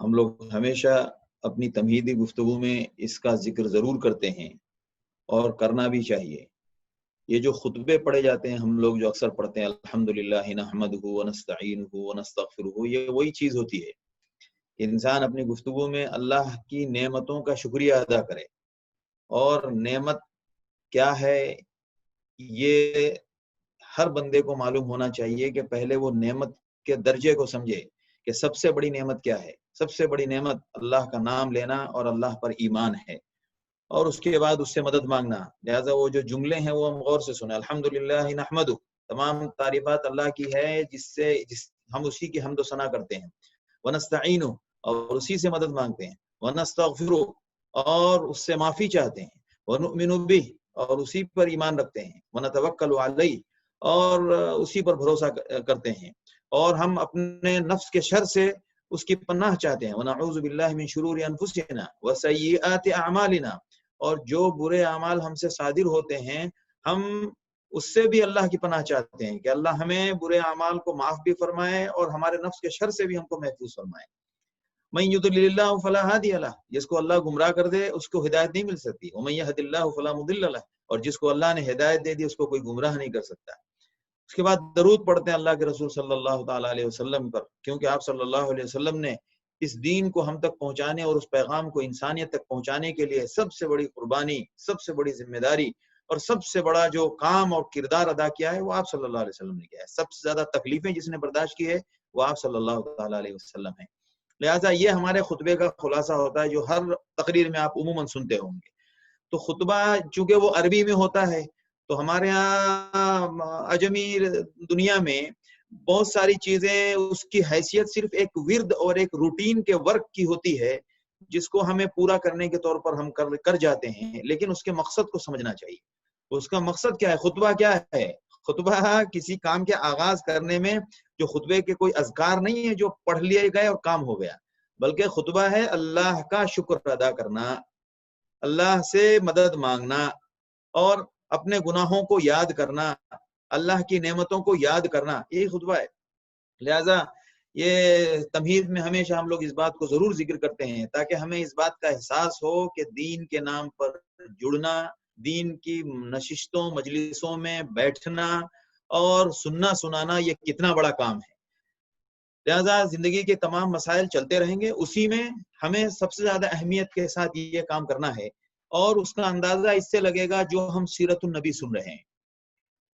ہم لوگ ہمیشہ اپنی تمہیدی گفتگو میں اس کا ذکر ضرور کرتے ہیں اور کرنا بھی چاہیے۔ یہ جو خطبے پڑھے جاتے ہیں ہم لوگ جو اکثر پڑھتے ہیں الحمدللہ نحمدہ ونستعینہ ونستغفرہ، یہ وہی چیز ہوتی ہے کہ انسان اپنی گفتگو میں اللہ کی نعمتوں کا شکریہ ادا کرے، اور نعمت کیا ہے یہ ہر بندے کو معلوم ہونا چاہیے کہ پہلے وہ نعمت کے درجے کو سمجھے کہ سب سے بڑی نعمت کیا ہے۔ سب سے بڑی نعمت اللہ کا نام لینا اور اللہ پر ایمان ہے، اور اس کے بعد اس سے مدد مانگنا۔ لہٰذا وہ جو جملے ہیں وہ ہم غور سے سنیں، الحمدللہ نحمدہ، تمام تعریفات اللہ کی ہے جس ہم اسی کی حمد و ثنا کرتے ہیں، ونستعینہ، اور اسی سے مدد مانگتے ہیں، ونستغفرہ، اور اس سے معافی چاہتے ہیں، ونؤمن بہ، اور اسی پر ایمان رکھتے ہیں، ونتوکل علیہ، اور اسی پر بھروسہ کرتے ہیں، اور ہم اپنے نفس کے شر سے اس کی پناہ چاہتے ہیں، ونعوذ باللہ من شرور انفسنا وسیئات اعمالنا، اور جو برے اعمال ہم سے صادر ہوتے ہیں ہم اس سے بھی اللہ کی پناہ چاہتے ہیں کہ اللہ ہمیں برے اعمال کو معاف بھی فرمائے اور ہمارے نفس کے شر سے بھی ہم کو محفوظ فرمائے۔ من یضلل اللہ فلا ہادی لہ، جس کو اللہ گمراہ کر دے اس کو ہدایت نہیں مل سکتی، ومن یہد اللہ فلا مضل لہ، اور جس کو اللہ نے ہدایت دے دی اس کو کوئی گمراہ نہیں کر سکتا۔ اس کے بعد درود پڑھتے ہیں اللہ کے رسول صلی اللہ تعالیٰ علیہ وسلم پر، کیونکہ آپ صلی اللہ علیہ وسلم نے اس دین کو ہم تک پہنچانے اور اس پیغام کو انسانیت تک پہنچانے کے لیے سب سے بڑی قربانی، سب سے بڑی ذمہ داری اور سب سے بڑا جو کام اور کردار ادا کیا ہے وہ آپ صلی اللہ علیہ وسلم نے کیا ہے۔ سب سے زیادہ تکلیفیں جس نے برداشت کی ہے وہ آپ صلی اللہ تعالیٰ علیہ وسلم ہیں۔ لہٰذا یہ ہمارے خطبے کا خلاصہ ہوتا ہے جو ہر تقریر میں آپ عموماً سنتے ہوں گے۔ تو خطبہ چونکہ وہ عربی میں ہوتا ہے تو ہمارے ہاں عجمی دنیا میں بہت ساری چیزیں اس کی حیثیت صرف ایک ورد اور ایک روٹین کے ورک کی ہوتی ہے جس کو ہمیں پورا کرنے کے طور پر ہم کر جاتے ہیں، لیکن اس کے مقصد کو سمجھنا چاہیے۔ اس کا مقصد کیا ہے؟ خطبہ کیا ہے؟ خطبہ کسی کام کے آغاز کرنے میں جو خطبے کے کوئی اذکار نہیں ہے جو پڑھ لیے گئے اور کام ہو گیا، بلکہ خطبہ ہے اللہ کا شکر ادا کرنا، اللہ سے مدد مانگنا، اور اپنے گناہوں کو یاد کرنا، اللہ کی نعمتوں کو یاد کرنا، یہی خطبہ ہے۔ لہٰذا یہ تمہید میں ہمیشہ ہم لوگ اس بات کو ضرور ذکر کرتے ہیں تاکہ ہمیں اس بات کا احساس ہو کہ دین کے نام پر جڑنا، دین کی نشستوں مجلسوں میں بیٹھنا اور سننا سنانا یہ کتنا بڑا کام ہے۔ لہٰذا زندگی کے تمام مسائل چلتے رہیں گے، اسی میں ہمیں سب سے زیادہ اہمیت کے ساتھ یہ کام کرنا ہے، اور اس کا اندازہ اس سے لگے گا جو ہم سیرت النبی سن رہے ہیں۔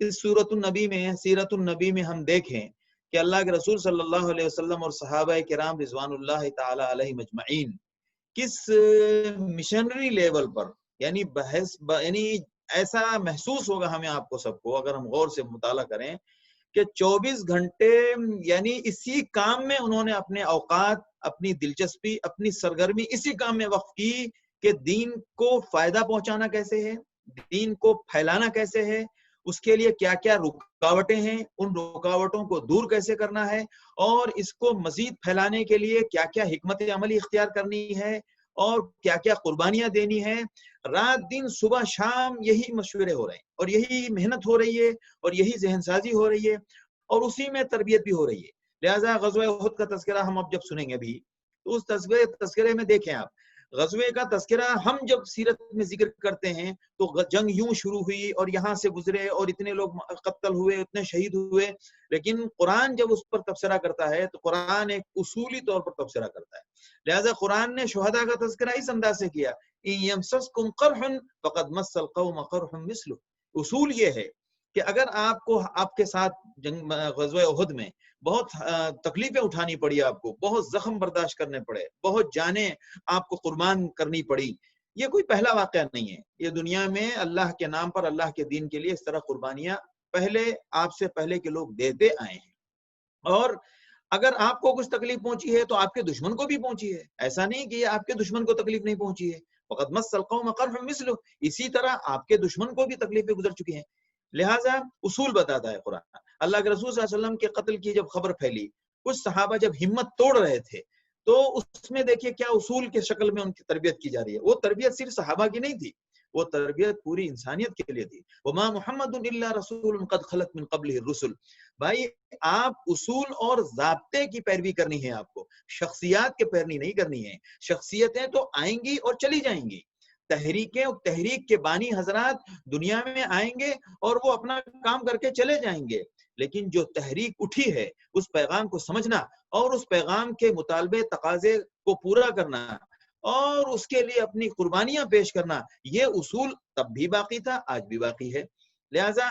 اس سیرت النبی میں ہم دیکھیں کہ اللہ کے رسول صلی اللہ علیہ وسلم اور صحابہ کرام رضوان اللہ تعالی علیہ مجمعین کس مشنری لیول پر، یعنی ایسا محسوس ہوگا ہمیں آپ کو سب کو اگر ہم غور سے مطالعہ کریں کہ 24 گھنٹے یعنی اسی کام میں انہوں نے اپنے اوقات، اپنی دلچسپی، اپنی سرگرمی اسی کام میں وقف کی کہ دین کو فائدہ پہنچانا کیسے ہے، دین کو پھیلانا کیسے ہے، اس کے لیے کیا کیا رکاوٹیں ہیں، ان رکاوٹوں کو دور کیسے کرنا ہے، اور اس کو مزید پھیلانے کے لیے کیا کیا حکمت عملی اختیار کرنی ہے، اور کیا کیا قربانیاں دینی ہے۔ رات دن صبح شام یہی مشورے ہو رہے ہیں، اور یہی محنت ہو رہی ہے، اور یہی ذہن سازی ہو رہی ہے، اور اسی میں تربیت بھی ہو رہی ہے۔ لہٰذا غزوہ احد کا تذکرہ ہم اب جب سنیں گے بھی تو اس تذکرے میں دیکھیں آپ، غزوے کا تذکرہ ہم جب سیرت میں ذکر کرتے ہیں تو جنگ یوں شروع ہوئی اور یہاں سے گزرے اور اتنے لوگ قتل ہوئے، اتنے شہید ہوئے، لیکن قرآن جب اس پر تبصرہ کرتا ہے تو قرآن ایک اصولی طور پر تبصرہ کرتا ہے۔ لہٰذا قرآن نے شہداء کا تذکرہ اس انداز سے کیا، إِن يَمْسَسْكُمْ قَرْحٌ فَقَدْ مَسَّ الْقَوْمَ قَرْحٌ مِثْلُهُ۔ اصول یہ ہے کہ اگر آپ کے ساتھ غزوہ احد میں بہت تکلیفیں اٹھانی پڑی، آپ کو بہت زخم برداشت کرنے پڑے، بہت جانیں آپ کو قربان کرنی پڑی، یہ کوئی پہلا واقعہ نہیں ہے۔ یہ دنیا میں اللہ کے نام پر، اللہ کے دین کے لیے اس طرح قربانیاں پہلے آپ سے پہلے کے لوگ دیتے آئے ہیں، اور اگر آپ کو کچھ تکلیف پہنچی ہے تو آپ کے دشمن کو بھی پہنچی ہے، ایسا نہیں کہ آپ کے دشمن کو تکلیف نہیں پہنچی ہے۔ فَقَدْ مَسَّ الْقَوْمَ قَرْحٌ مِثْلُهُ، اسی طرح آپ کے دشمن کو بھی تکلیفیں گزر چکی ہیں۔ لہٰذا اصول بتاتا ہے قرآن۔ اللہ کے رسول صلی اللہ علیہ وسلم کے قتل کی جب خبر پھیلی، کچھ صحابہ جب ہمت توڑ رہے تھے تو اس میں دیکھیے کیا اصول کے شکل میں ان کی تربیت کی جا رہی ہے۔ وہ تربیت صرف صحابہ کی نہیں تھی، وہ تربیت پوری انسانیت کے لیے تھی. وما محمد الا رسول قد خلت من قبلہ الرسل. بھائی آپ اصول اور ضابطے کی پیروی کرنی ہے، آپ کو شخصیات کے پیروی نہیں کرنی ہے. شخصیتیں تو آئیں گی اور چلی جائیں گی، تحریک کے بانی حضرات دنیا میں آئیں گے اور وہ اپنا کام کر کے چلے جائیں گے، لیکن جو تحریک اٹھی ہے اس پیغام کو سمجھنا اور اس پیغام کے مطالبے تقاضے کو پورا کرنا اور اس کے لیے اپنی قربانیاں پیش کرنا، یہ اصول تب بھی باقی تھا، آج بھی باقی ہے. لہذا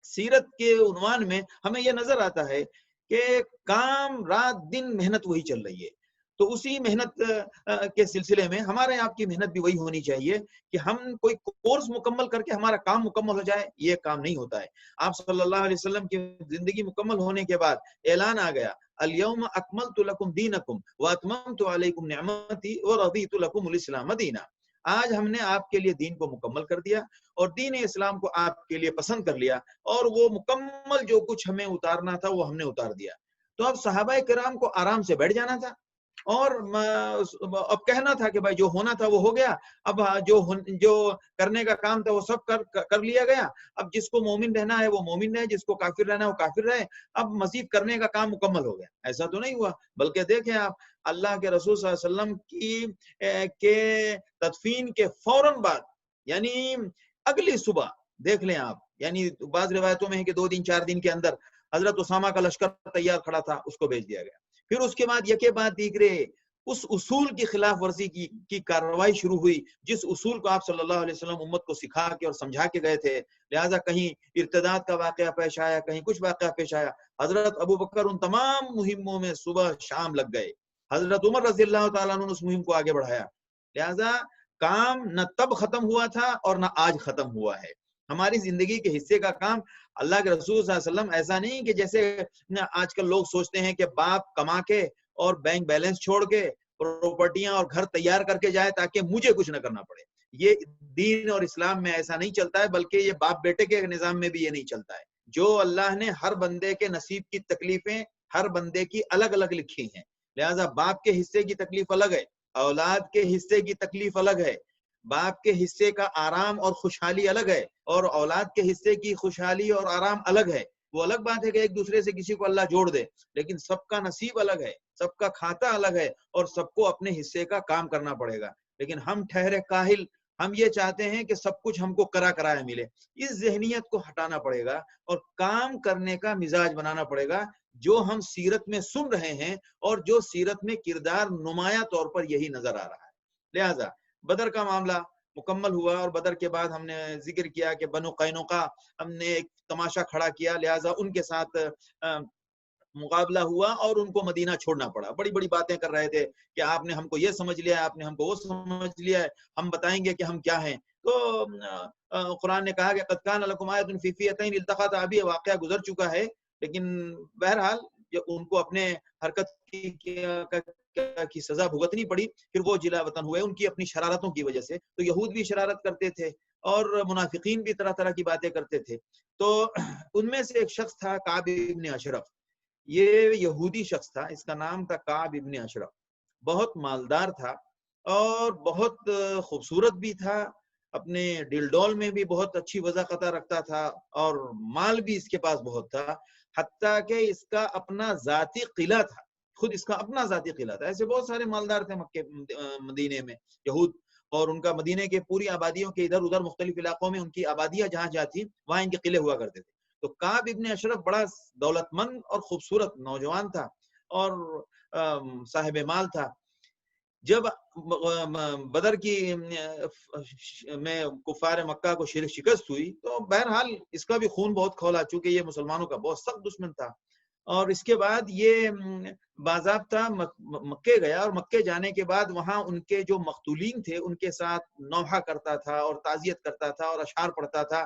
سیرت کے عنوان میں ہمیں یہ نظر آتا ہے کہ کام رات دن محنت وہی چل رہی ہے. تو اسی محنت کے سلسلے میں ہمارے آپ کی محنت بھی وہی ہونی چاہیے کہ ہم کوئی کورس مکمل کر کے ہمارا کام مکمل ہو جائے، یہ کام نہیں ہوتا ہے. آپ صلی اللہ علیہ وسلم کی زندگی مکمل ہونے کے بعد اعلان آ گیا، الیوم اکملت لکم دینکم واتممت علیکم نعمتی ورضیت لکم الاسلام دینا. آج ہم نے آپ کے لیے دین کو مکمل کر دیا اور دین اسلام کو آپ کے لیے پسند کر لیا، اور وہ مکمل جو کچھ ہمیں اتارنا تھا وہ ہم نے اتار دیا. تو اب صحابہ کرام کو آرام سے بیٹھ جانا تھا اور اب کہنا تھا کہ بھائی جو ہونا تھا وہ ہو گیا، اب جو کرنے کا کام تھا وہ سب کر لیا گیا. اب جس کو مومن رہنا ہے وہ مومن رہے، جس کو کافر رہنا ہے وہ کافر رہے، اب مزید کرنے کا کام مکمل ہو گیا. ایسا تو نہیں ہوا، بلکہ دیکھیں آپ اللہ کے رسول صلی اللہ علیہ وسلم کے تدفین کے فوراً بعد، یعنی اگلی صبح دیکھ لیں آپ، یعنی بعض روایتوں میں ہے کہ 2 دن 4 دن کے اندر حضرت اسامہ کا لشکر تیار کھڑا تھا، اس کو بھیج دیا گیا. پھر اس کے بعد یکے بعد دیگرے اس اصول کی خلاف ورزی کی کارروائی شروع ہوئی، جس اصول کو آپ صلی اللہ علیہ وسلم امت کو سکھا کے اور سمجھا کے گئے تھے. لہٰذا کہیں ارتداد کا واقعہ پیش آیا، کہیں کچھ واقعہ پیش آیا، حضرت ابو بکر ان تمام مہموں میں صبح شام لگ گئے. حضرت عمر رضی اللہ تعالیٰ عنہ نے اس مہم کو آگے بڑھایا. لہٰذا کام نہ تب ختم ہوا تھا اور نہ آج ختم ہوا ہے. ہماری زندگی کے حصے کا کام اللہ کے رسول صلی اللہ علیہ وسلم ایسا نہیں کہ جیسے آج کل لوگ سوچتے ہیں کہ باپ کما کے اور بینک بیلنس چھوڑ کے پراپرٹیاں اور گھر تیار کر کے جائے تاکہ مجھے کچھ نہ کرنا پڑے. یہ دین اور اسلام میں ایسا نہیں چلتا ہے، بلکہ یہ باپ بیٹے کے نظام میں بھی یہ نہیں چلتا ہے. جو اللہ نے ہر بندے کے نصیب کی تکلیفیں ہر بندے کی الگ الگ لکھی ہیں. لہٰذا باپ کے حصے کی تکلیف الگ ہے، اولاد کے حصے کی تکلیف الگ ہے. باپ کے حصے کا آرام اور خوشحالی الگ ہے اور اولاد کے حصے کی خوشحالی اور آرام الگ ہے. وہ الگ بات ہے کہ ایک دوسرے سے کسی کو اللہ جوڑ دے، لیکن سب کا نصیب الگ ہے، سب کا کھاتا الگ ہے اور سب کو اپنے حصے کا کام کرنا پڑے گا. لیکن ہم ٹھہرے کاہل، ہم یہ چاہتے ہیں کہ سب کچھ ہم کو کرایا ملے. اس ذہنیت کو ہٹانا پڑے گا اور کام کرنے کا مزاج بنانا پڑے گا، جو ہم سیرت میں سن رہے ہیں اور جو سیرت میں کردار نمایاں طور پر یہی نظر آ رہا ہے. لہٰذا بدر کا معاملہ مکمل ہوا اور بدر کے بعد ہم نے ذکر کیا کہ بنو قینقاع ہم نے ایک تماشا کھڑا کیا، لہٰذا ان کے ساتھ مقابلہ ہوا اور ان کو مدینہ چھوڑنا پڑا. بڑی بڑی باتیں کر رہے تھے کہ آپ نے ہم کو یہ سمجھ لیا ہے، آپ نے ہم کو وہ سمجھ لیا ہے، ہم بتائیں گے کہ ہم کیا ہیں. تو قرآن نے کہا کہ قد کان لکم آیۃ فی فیۃین التقطا. ابھی یہ واقعہ گزر چکا ہے، لیکن بہرحال ان کو اپنے حرکت کی سزا بھگتنی پڑی. پھر وہ جلا وطن ہوئے ان کی اپنی شرارتوں کی وجہ سے. تو یہود بھی شرارت کرتے تھے اور منافقین بھی طرح طرح کی باتیں کرتے تھے. تو ان میں سے ایک شخص تھا کعب ابن اشرف. یہ یہودی شخص تھا، اس کا نام تھا کعب ابن اشرف. بہت مالدار تھا اور بہت خوبصورت بھی تھا، اپنے ڈل ڈول میں بھی بہت اچھی وضاحت رکھتا تھا اور مال بھی اس کے پاس بہت تھا، حتیٰ کہ اس کا اپنا ذاتی قلعہ تھا. خود اس کا اپنا ذاتی قلعہ تھا. ایسے بہت سارے مالدار تھے مکے مدینے میں یہود، اور ان کا مدینے کے پوری آبادیوں کے ادھر ادھر مختلف علاقوں میں ان کی آبادیاں جہاں جہاں تھیں وہاں ان کے قلعے ہوا کرتے تھے. تو کعب ابن اشرف بڑا دولت مند اور خوبصورت نوجوان تھا اور صاحب مال تھا. جب بدر کی میں کفار مکہ کو شکست ہوئی تو بہرحال اس کا بھی خون بہت کھولا، چونکہ یہ مسلمانوں کا بہت سخت دشمن تھا. اور اس کے بعد یہ باضابطہ مکے گیا اور مکے جانے کے بعد وہاں ان کے جو مقتولین تھے ان کے ساتھ نوحہ کرتا تھا اور تعزیت کرتا تھا اور اشعار پڑھتا تھا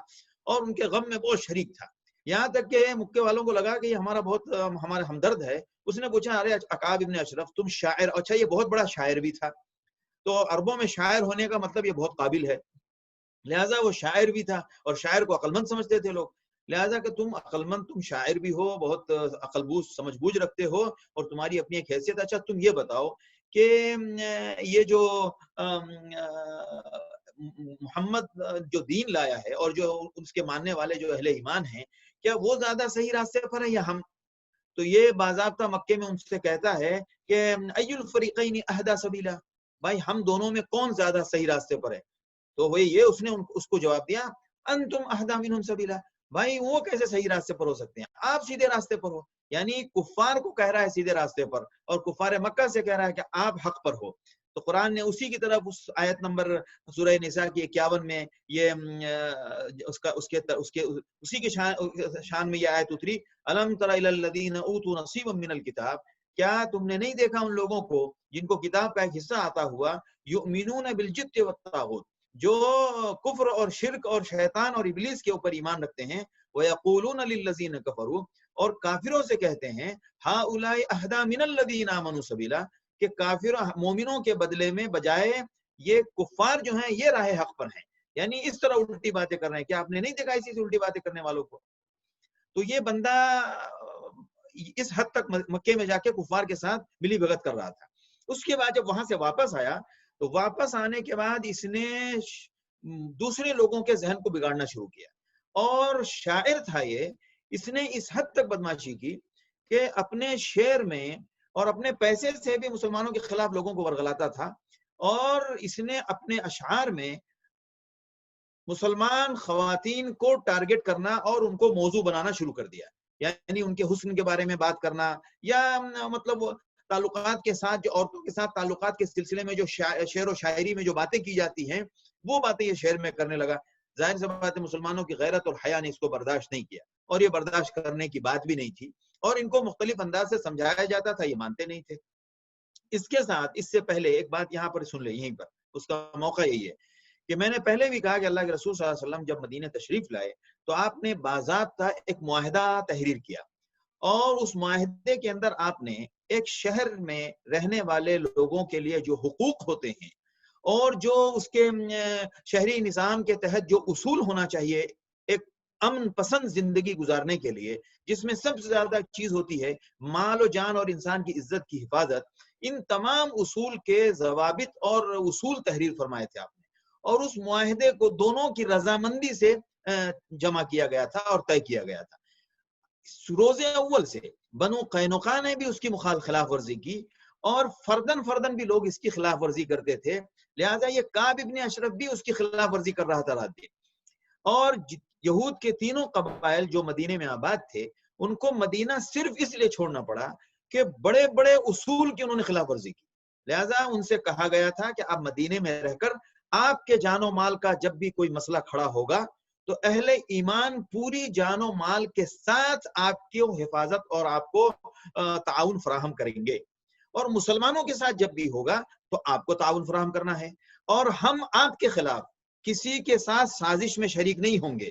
اور ان کے غم میں بہت شریک تھا. یہاں تک کہ مکے والوں کو لگا کہ یہ ہمارا ہمدرد ہے. اس نے پوچھا ارے کعب ابن اشرف تم شاعر، اچھا یہ بہت بڑا شاعر بھی تھا. تو عربوں میں شاعر ہونے کا مطلب یہ بہت قابل ہے، لہٰذا وہ شاعر بھی تھا اور شاعر کو عقل مند سمجھتے تھے لوگ. لہٰذا کہ تم عقل مند، تم شاعر بھی ہو، بہت عقل بوجھ سمجھ بوجھ رکھتے ہو اور تمہاری اپنی ایک حیثیت. اچھا تم یہ بتاؤ کہ یہ جو محمد جو دین لایا ہے اور جو اس کے ماننے والے جو اہل ایمان ہیں، کیا وہ زیادہ صحیح راستے پر ہے یا ہم؟ تو یہ باضابطہ مکے میں ان سے کہتا ہے کہ ای الفریقین اہدی سبیلا، بھائی ہم دونوں میں کون زیادہ صحیح راستے پر ہے؟ تو وہی یہ اس نے اس کو جواب دیا انتم اہدی منہم سبیلا، بھائی وہ کیسے صحیح راستے پر ہو سکتے ہیں، آپ سیدھے راستے پر ہو. یعنی کفار کو کہہ رہا ہے سیدھے راستے پر، اور کفار مکہ سے کہہ رہا ہے کہ آپ حق پر ہو. تو قرآن نے اسی کی طرف اس آیت نمبر سورہ نساء کی 51 میں یہ اسی کے شان میں یہ آیت اتری، الم تر الی الذین اوتوا نصیبا من الکتاب، کیا تم نے نہیں دیکھا ان لوگوں کو جن کو کتاب کا ایک حصہ آتا ہوا، یؤمنون بالجبت والطاغوت، جو کفر اور شرک اور شیطان اور ابلیس کے اوپر ایمان رکھتے ہیں، وَيَقُولُونَ لِلَّذِينَ كَفَرُوا، اور کافروں سے کہتے ہیں هَؤُلَاءِ أَهْدَىٰ مِنَ الَّذِينَ آمَنُوا سَبِيلًا، کہ کافر مومنوں کے بدلے میں بجائے یہ کفار جو ہیں یہ راہ حق پر ہیں. یعنی اس طرح الٹی باتیں کر رہے ہیں کہ آپ نے نہیں دیکھا اسی سے الٹی باتیں کرنے والوں کو. تو یہ بندہ اس حد تک مکے میں جا کے کفار کے ساتھ ملی بھگت کر رہا تھا. اس کے بعد جب وہاں سے واپس آیا تو واپس آنے کے بعد اس نے دوسرے لوگوں کے ذہن کو بگاڑنا شروع کیا، اور شاعر تھا یہ، اس نے اس حد تک بدماشی کی کہ اپنے شعر میں اور اپنے پیسے سے بھی مسلمانوں کے خلاف لوگوں کو ورغلاتا تھا، اور اس نے اپنے اشعار میں مسلمان خواتین کو ٹارگٹ کرنا اور ان کو موضوع بنانا شروع کر دیا. یعنی ان کے حسن کے بارے میں بات کرنا، یا مطلب تعلقات کے ساتھ، جو عورتوں کے ساتھ تعلقات کے سلسلے میں جو شعر و شاعری میں جو باتیں کی جاتی ہیں وہ باتیں یہ شعر میں کرنے لگا. ظاہر سی بات ہے مسلمانوں کی غیرت اور حیا نے اس کو برداشت نہیں کیا، اور یہ برداشت کرنے کی بات بھی نہیں تھی، اور ان کو مختلف انداز سے سمجھایا جاتا تھا، یہ مانتے نہیں تھے. اس کے ساتھ اس سے پہلے ایک بات یہاں پر سن لیں، یہیں پر اس کا موقع یہی ہے کہ میں نے پہلے بھی کہا کہ اللہ کے رسول صلی اللہ علیہ وسلم جب مدینہ تشریف لائے تو آپ نے باضابطہ ایک معاہدہ تحریر کیا، اور اس معاہدے کے اندر آپ نے ایک شہر میں رہنے والے لوگوں کے لیے جو حقوق ہوتے ہیں اور جو اس کے شہری نظام کے تحت جو اصول ہونا چاہیے ایک امن پسند زندگی گزارنے کے لیے، جس میں سب سے زیادہ چیز ہوتی ہے مال و جان اور انسان کی عزت کی حفاظت، ان تمام اصول کے ضوابط اور اصول تحریر فرمائے تھے آپ نے، اور اس معاہدے کو دونوں کی رضامندی سے جمع کیا گیا تھا اور طے کیا گیا تھا. روز اول سے بنو قینقاع نے بھی اس کی خلاف ورزی کی، اور فردن بھی لوگ اس کی خلاف ورزی کرتے تھے، لہٰذا یہ کعب ابن اشرف بھی اس کی خلاف ورزی کر رہا تھا رات دن. اور یہود کے تینوں قبائل جو مدینے میں آباد تھے ان کو مدینہ صرف اس لیے چھوڑنا پڑا کہ بڑے بڑے اصول کی انہوں نے خلاف ورزی کی، لہٰذا ان سے کہا گیا تھا کہ آپ مدینے میں رہ کر آپ کے جان و مال کا جب بھی کوئی مسئلہ کھڑا ہوگا تو اہل ایمان پوری جان و مال کے ساتھ آپ کی حفاظت اور آپ کو تعاون فراہم کریں گے، اور مسلمانوں کے ساتھ جب بھی ہوگا تو آپ کو تعاون فراہم کرنا ہے، اور ہم آپ کے خلاف کسی کے ساتھ سازش میں شریک نہیں ہوں گے،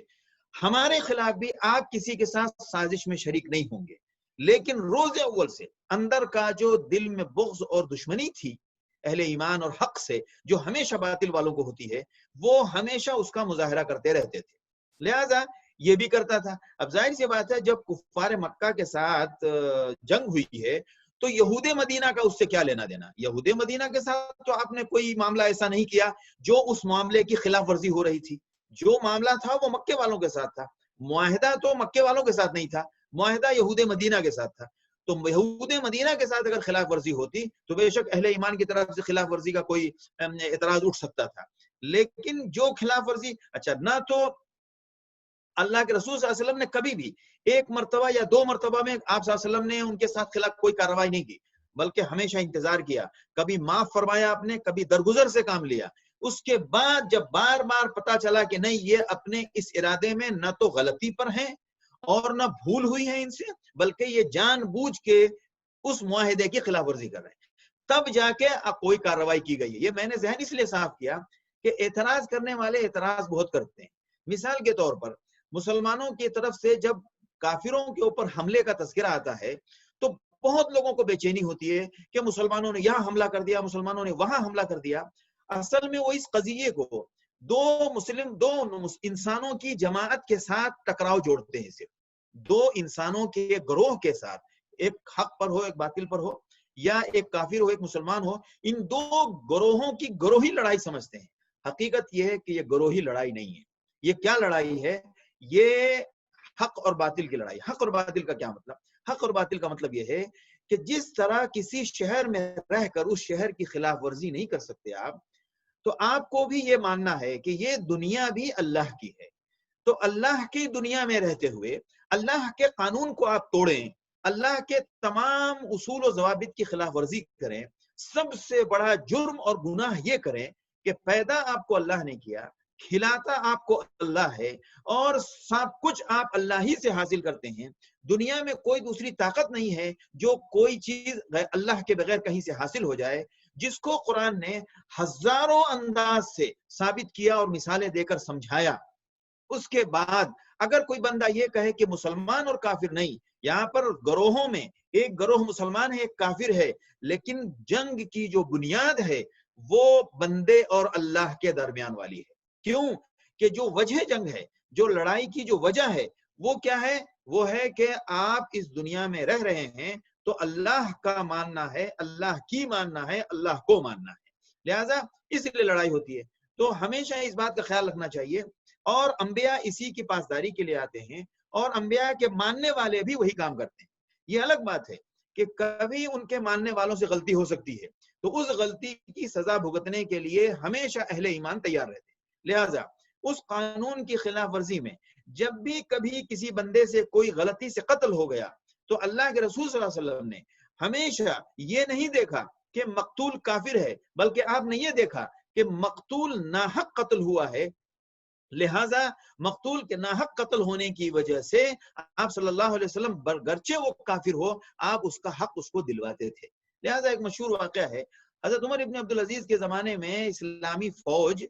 ہمارے خلاف بھی آپ کسی کے ساتھ سازش میں شریک نہیں ہوں گے. لیکن روز اول سے اندر کا جو دل میں بغض اور دشمنی تھی اہل ایمان اور حق سے، جو ہمیشہ باطل والوں کو ہوتی ہے، وہ ہمیشہ اس کا مظاہرہ کرتے رہتے تھے، لہذا یہ بھی کرتا تھا. اب ظاہر سی بات ہے جب کفار مکہ کے ساتھ جنگ ہوئی ہے تو یہود مدینہ کا اس سے کیا لینا دینا؟ یہود مدینہ کے ساتھ تو آپ نے کوئی معاملہ ایسا نہیں کیا جو اس معاملے کی خلاف ورزی ہو رہی تھی. جو معاملہ تھا وہ مکے والوں کے ساتھ تھا، معاہدہ تو مکے والوں کے ساتھ نہیں تھا، معاہدہ یہود مدینہ کے ساتھ تھا. تو یہود مدینہ کے ساتھ اگر خلاف ورزی ہوتی تو بے شک اہل ایمان کی طرف سے خلاف ورزی کا کوئی اعتراض اٹھ سکتا تھا. لیکن جو خلاف ورزی، اچھا نہ تو اللہ کے رسول صلی اللہ علیہ وسلم نے کبھی بھی ایک مرتبہ یا دو مرتبہ میں آپ صلی اللہ علیہ وسلم نے ان کے ساتھ خلاف کوئی کارروائی نہیں کی، بلکہ ہمیشہ انتظار کیا، کبھی معاف فرمایا آپ نے، کبھی درگزر سے کام لیا. اس کے بعد جب بار بار پتا چلا کہ نہیں یہ اپنے اس ارادے میں نہ تو غلطی پر ہیں اور نہ بھول ہوئی ہے ان سے، بلکہ یہ جان بوجھ کے اس معاہدے کی خلاف ورزی کر رہے ہیں، تب جا کے کوئی کارروائی کی گئی ہے. یہ میں نے ذہن اس لیے صاف کیا کہ اعتراض کرنے والے اعتراض بہت کرتے ہیں. مثال کے طور پر مسلمانوں کی طرف سے جب کافروں کے اوپر حملے کا تذکرہ آتا ہے تو بہت لوگوں کو بے چینی ہوتی ہے کہ مسلمانوں نے یہاں حملہ کر دیا، مسلمانوں نے وہاں حملہ کر دیا. اصل میں وہ اس قضیے کو دو انسانوں کی جماعت کے ساتھ ٹکراؤ جوڑتے ہیں، صرف دو انسانوں کے گروہ کے ساتھ، ایک حق پر ہو ایک باطل پر ہو، یا ایک کافر ہو ایک مسلمان ہو، ان دو گروہوں کی گروہی لڑائی سمجھتے ہیں. حقیقت یہ ہے کہ یہ گروہی لڑائی نہیں ہے. یہ کیا لڑائی ہے؟ یہ حق اور باطل کی لڑائی. حق اور باطل کا کیا مطلب؟ حق اور باطل کا مطلب یہ ہے کہ جس طرح کسی شہر میں رہ کر اس شہر کی خلاف ورزی نہیں کر سکتے آپ، تو آپ کو بھی یہ ماننا ہے کہ یہ دنیا بھی اللہ کی ہے. تو اللہ کی دنیا میں رہتے ہوئے اللہ کے قانون کو آپ توڑیں، اللہ کے تمام اصول و ضوابط کی خلاف ورزی کریں، سب سے بڑا جرم اور گناہ یہ کریں کہ پیدا آپ کو اللہ نے کیا، کھلاتا آپ کو اللہ ہے، اور سب کچھ آپ اللہ ہی سے حاصل کرتے ہیں. دنیا میں کوئی دوسری طاقت نہیں ہے جو کوئی چیز اللہ کے بغیر کہیں سے حاصل ہو جائے، جس کو قرآن نے ہزاروں انداز سے ثابت کیا اور مثالیں دے کر سمجھایا. اس کے بعد اگر کوئی بندہ یہ کہے کہ مسلمان اور کافر نہیں، یہاں پر گروہوں میں ایک گروہ مسلمان ہے ایک کافر ہے، لیکن جنگ کی جو بنیاد ہے وہ بندے اور اللہ کے درمیان والی ہے. کیوں کہ جو وجہ جنگ ہے، جو لڑائی کی جو وجہ ہے، وہ کیا ہے؟ وہ ہے کہ آپ اس دنیا میں رہ رہے ہیں تو اللہ کا ماننا ہے، اللہ کی ماننا ہے، اللہ کو ماننا ہے. لہذا اس لیے لڑائی ہوتی ہے. تو ہمیشہ اس بات کا خیال رکھنا چاہیے. اور انبیاء اسی کی پاسداری کے لیے آتے ہیں، اور انبیاء کے ماننے والے بھی وہی کام کرتے ہیں. یہ الگ بات ہے کہ کبھی ان کے ماننے والوں سے غلطی ہو سکتی ہے، تو اس غلطی کی سزا بھگتنے کے لیے ہمیشہ اہل ایمان تیار رہتے ہیں. لہٰذا اس قانون کی خلاف ورزی میں جب بھی کبھی کسی بندے سے کوئی غلطی سے قتل ہو گیا تو اللہ کے رسول صلی اللہ علیہ وسلم نے ہمیشہ یہ نہیں دیکھا کہ مقتول کافر ہے، بلکہ آپ نے یہ دیکھا کہ مقتول ناحق قتل ہوا ہے. لہٰذا مقتول کے ناحق قتل ہونے کی وجہ سے آپ صلی اللہ علیہ وسلم گرچہ وہ کافر ہو، آپ اس کا حق اس کو دلواتے تھے. لہٰذا ایک مشہور واقعہ ہے، حضرت عمر ابن عبدالعزیز کے زمانے میں اسلامی فوج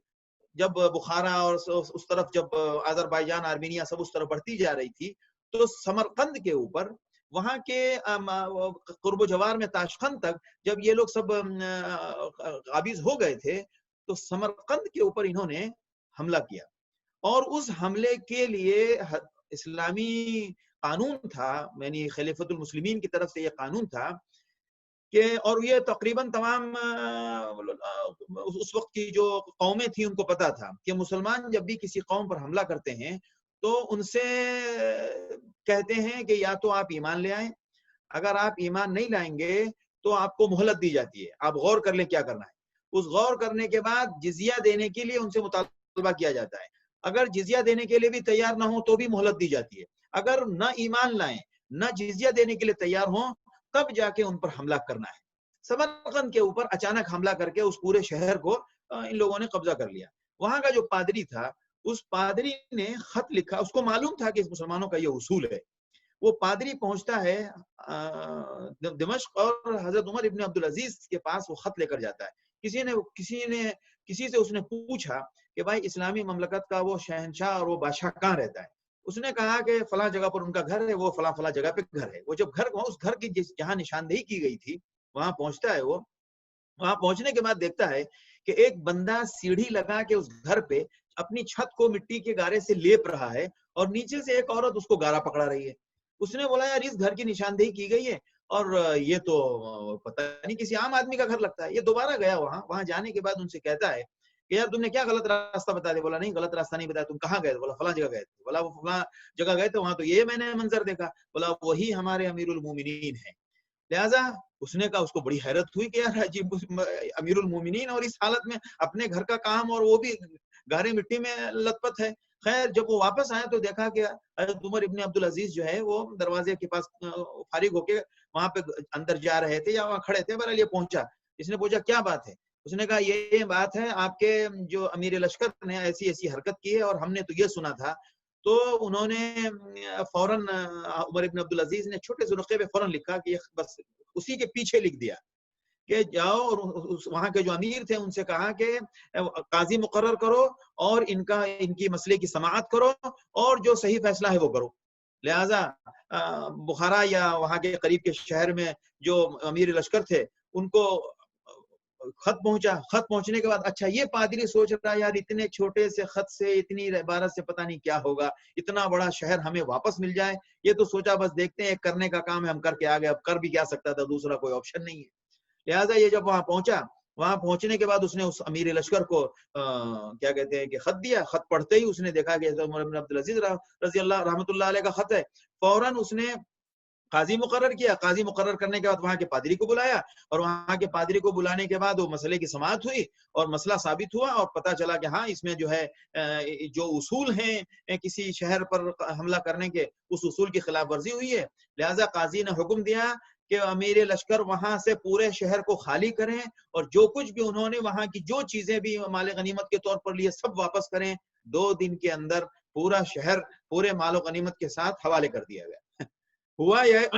جب بخارا اور اس طرف جب آذربائیجان آرمینیا سب اس طرف بڑھتی جا رہی تھی، تو سمرقند کے اوپر وہاں کے قرب و جوار میں تاشقند تک جب یہ لوگ سب قابض ہو گئے تھے تو سمرقند کے اوپر انہوں نے حملہ کیا. اور اس حملے کے لیے اسلامی قانون تھا، یعنی خلیفۃ المسلمین کی طرف سے یہ قانون تھا کہ، اور یہ تقریباً تمام اس وقت کی جو قومیں تھیں ان کو پتا تھا کہ مسلمان جب بھی کسی قوم پر حملہ کرتے ہیں تو ان سے کہتے ہیں کہ یا تو آپ ایمان لے آئیں، اگر آپ ایمان نہیں لائیں گے تو آپ کو مہلت دی جاتی ہے، آپ غور کر لیں کیا کرنا ہے. اس غور کرنے کے بعد جزیہ دینے کے لیے ان سے مطالبہ کیا جاتا ہے. اگر جزیہ دینے کے لیے بھی تیار نہ ہو تو بھی مہلت دی جاتی ہے. اگر نہ ایمان لائیں نہ جزیہ دینے کے لیے تیار ہوں تب جا کے ان پر حملہ کرنا ہے. سمرقند کے اوپر اچانک حملہ کر کے اس پورے شہر کو ان لوگوں نے قبضہ کر لیا. وہاں کا جو پادری تھا اس پادری نے خط لکھا، اس کو معلوم تھا کہ اس مسلمانوں کا یہ اصول ہے. وہ پادری پہنچتا ہے دمشق اور حضرت عمر ابن عبدالعزیز کے پاس وہ خط لے کر جاتا ہے. کسی سے اس نے پوچھا کہ بھائی اسلامی مملکت کا وہ شہنشاہ اور وہ بادشاہ کہاں رہتا ہے؟ اس نے کہا کہ فلاں جگہ پر ان کا گھر ہے، وہ فلاں فلاں جگہ پہ گھر ہے. وہ جب اس گھر کی جہاں نشاندہی کی گئی تھی وہاں پہنچتا ہے. وہ وہاں پہنچنے کے بعد دیکھتا ہے کہ ایک بندہ سیڑھی لگا کے اس گھر پہ اپنی چھت کو مٹی کے گارے سے لیپ رہا ہے اور نیچے سے ایک عورت اس کو گارا پکڑا رہی ہے. اس نے بولا یار اس گھر کی نشاندہی کی گئی ہے اور یہ تو پتہ نہیں کسی عام آدمی کا گھر لگتا ہے. یہ دوبارہ گیا وہاں جانے کے بعد ان سے کہتا ہے کہ یار تم نے کیا غلط راستہ بتا دیا؟ بولا نہیں غلط راستہ نہیں بتایا. تم کہاں گئے؟ بولا فلاں جگہ گئے تھے. بولا وہ فلاں جگہ گئے تھے وہاں تو یہ میں نے منظر دیکھا. بولا وہی ہمارے امیر المومنین ہیں. لہٰذا اس نے کہا، اس کو بڑی حیرت ہوئی کہ یار عجیب امیر المومنین اور اس حالت میں اپنے گھر کا کام اور وہ بھی گہرے مٹی میں لت پت ہے. خیر جب وہ واپس آئے تو دیکھا کہ حضرت عمر ابن عبدالعزیز جو ہے وہ دروازے کے پاس فارغ ہو کے وہاں پہ اندر جا رہے تھے یا وہاں کھڑے تھے. بہرحال یہ پہنچا. اس نے پوچھا کیا بات ہے؟ اس نے کہا یہ بات ہے آپ کے جو امیر لشکر نے ایسی ایسی حرکت کی ہے اور ہم نے تو یہ سنا تھا. تو انہوں نے فوراً عمر ابن عبدالعزیز نے چھوٹے سے نقطے پہ فوراً لکھا کہ بس اسی کے پیچھے لکھ دیا کہ جاؤ اور وہاں کے جو امیر تھے ان سے کہا کہ قاضی مقرر کرو اور ان کی مسئلے کی سماعت کرو اور جو صحیح فیصلہ ہے وہ کرو. لہٰذا بخارا یا وہاں کے قریب کے شہر میں جو امیر لشکر تھے ان کو خط پہنچا. خط پہنچنے کے بعد اچھا یہ پادری سوچ رہا یار اتنے چھوٹے سے خط سے اتنی عبارت سے پتہ نہیں کیا ہوگا، اتنا بڑا شہر ہمیں واپس مل جائے. یہ تو سوچا بس دیکھتے ہیں کرنے کا کام ہے ہم کر کے آ گئے، اب کر بھی کیا سکتا تھا، دوسرا کوئی آپشن نہیں ہے. لہٰذا یہ جب وہاں پہنچا وہاں پہنچنے کے بعد اس نے اس امیر لشکر کو کیا کہتے ہیں کہ خط دیا. خط پڑھتے ہی اس نے دیکھا کہ عمر بن عبدالعزیز رضی اللہ رحمۃ اللہ علیہ کا خط ہے. فوراً اس نے قاضی مقرر کیا. قاضی مقرر کرنے کے بعد وہاں کے پادری کو بلایا, اور وہاں کے پادری کو بلانے کے بعد وہ مسئلے کی سماعت ہوئی, اور مسئلہ ثابت ہوا, اور پتہ چلا کہ ہاں اس میں جو ہے جو اصول ہیں کسی شہر پر حملہ کرنے کے, اس اصول کی خلاف ورزی ہوئی ہے. لہذا قاضی نے حکم دیا کہ امیر لشکر وہاں سے پورے شہر کو خالی کریں, اور جو کچھ بھی انہوں نے وہاں کی جو چیزیں بھی مال غنیمت کے طور پر لیے سب واپس کریں. 2 دن کے اندر پورا شہر پورے مال و غنیمت کے ساتھ حوالے کر دیا گیا. ہوا یہ,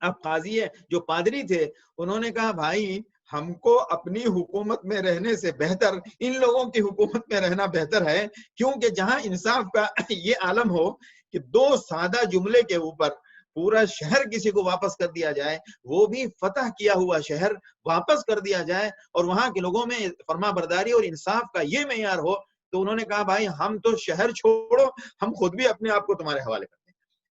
اب قاضی ہے جو پادری تھے انہوں نے کہا بھائی ہم کو اپنی حکومت میں رہنے سے بہتر ان لوگوں کی حکومت میں رہنا بہتر ہے, کیونکہ جہاں انصاف کا یہ عالم ہو کہ 2 سادہ جملے کے اوپر پورا شہر کسی کو واپس کر دیا جائے, وہ بھی فتح کیا ہوا شہر واپس کر دیا جائے, اور وہاں کے لوگوں میں فرما برداری اور انصاف کا یہ معیار ہو, تو انہوں نے کہا بھائی ہم تو شہر چھوڑو, ہم خود بھی اپنے آپ کو تمہارے حوالے کرتے ہیں.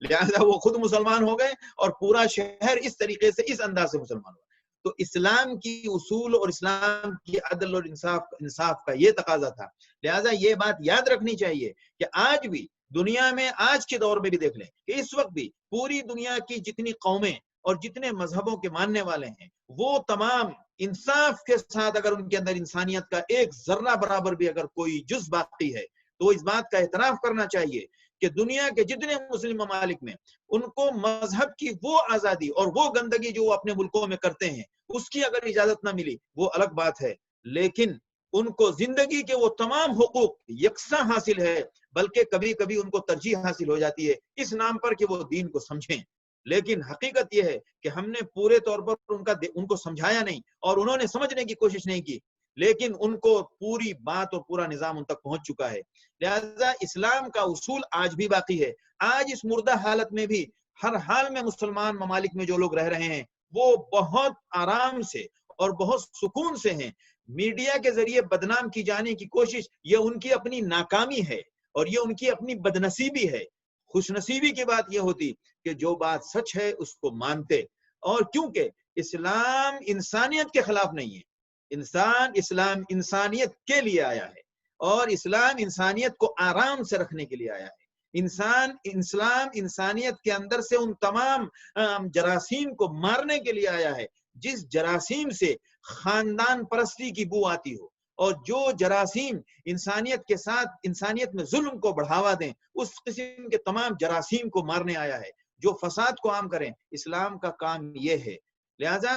لہذا وہ خود مسلمان ہو گئے, اور پورا شہر اس طریقے سے اس انداز سے مسلمان ہوا. تو اسلام کی اصول اور اسلام کی عدل اور انصاف کا یہ تقاضا تھا. لہذا یہ بات یاد رکھنی چاہیے کہ آج بھی دنیا میں, آج کے دور میں بھی دیکھ لیں کہ اس وقت بھی پوری دنیا کی جتنی قومیں اور جتنے مذہبوں کے ماننے والے ہیں, وہ تمام انصاف کے ساتھ اگر ان کے اندر انسانیت کا ایک ذرہ برابر بھی اگر کوئی جز باقی ہے, تو اس بات کا اعتراف کرنا چاہیے کہ دنیا کے جتنے مسلم ممالک میں ان کو مذہب کی وہ آزادی اور وہ گندگی جو وہ اپنے ملکوں میں کرتے ہیں اس کی اگر اجازت نہ ملی وہ الگ بات ہے, لیکن ان کو زندگی کے وہ تمام حقوق یکساں حاصل ہے, بلکہ کبھی کبھی ان کو ترجیح حاصل ہو جاتی ہے اس نام پر کہ وہ دین کو سمجھیں. لیکن حقیقت یہ ہے کہ ہم نے پورے طور پر ان کو سمجھایا نہیں, اور انہوں نے سمجھنے کی کوشش نہیں کی, لیکن ان کو پوری بات اور پورا نظام ان تک پہنچ چکا ہے. لہذا اسلام کا اصول آج بھی باقی ہے. آج اس مردہ حالت میں بھی ہر حال میں مسلمان ممالک میں جو لوگ رہ رہے ہیں وہ بہت آرام سے اور بہت سکون سے ہیں. میڈیا کے ذریعے بدنام کی جانے کی کوشش یہ ان کی اپنی ناکامی ہے, اور یہ ان کی اپنی بدنصیبی ہے. خوش نصیبی کی بات یہ ہوتی کہ جو بات سچ ہے اس کو مانتے, اور کیونکہ اسلام انسانیت کے خلاف نہیں ہے, اسلام انسانیت کے لیے آیا ہے, اور اسلام انسانیت کو آرام سے رکھنے کے لیے آیا ہے. اسلام انسانیت کے اندر سے ان تمام جراثیم کو مارنے کے لیے آیا ہے جس جراثیم سے خاندان پرستی کی بو آتی ہو, اور جو جراثیم انسانیت کے ساتھ انسانیت میں ظلم کو بڑھاوا دیں, اس قسم کے تمام جراثیم کو مارنے آیا ہے, جو فساد کو عام کریں. اسلام کا کام یہ ہے. لہذا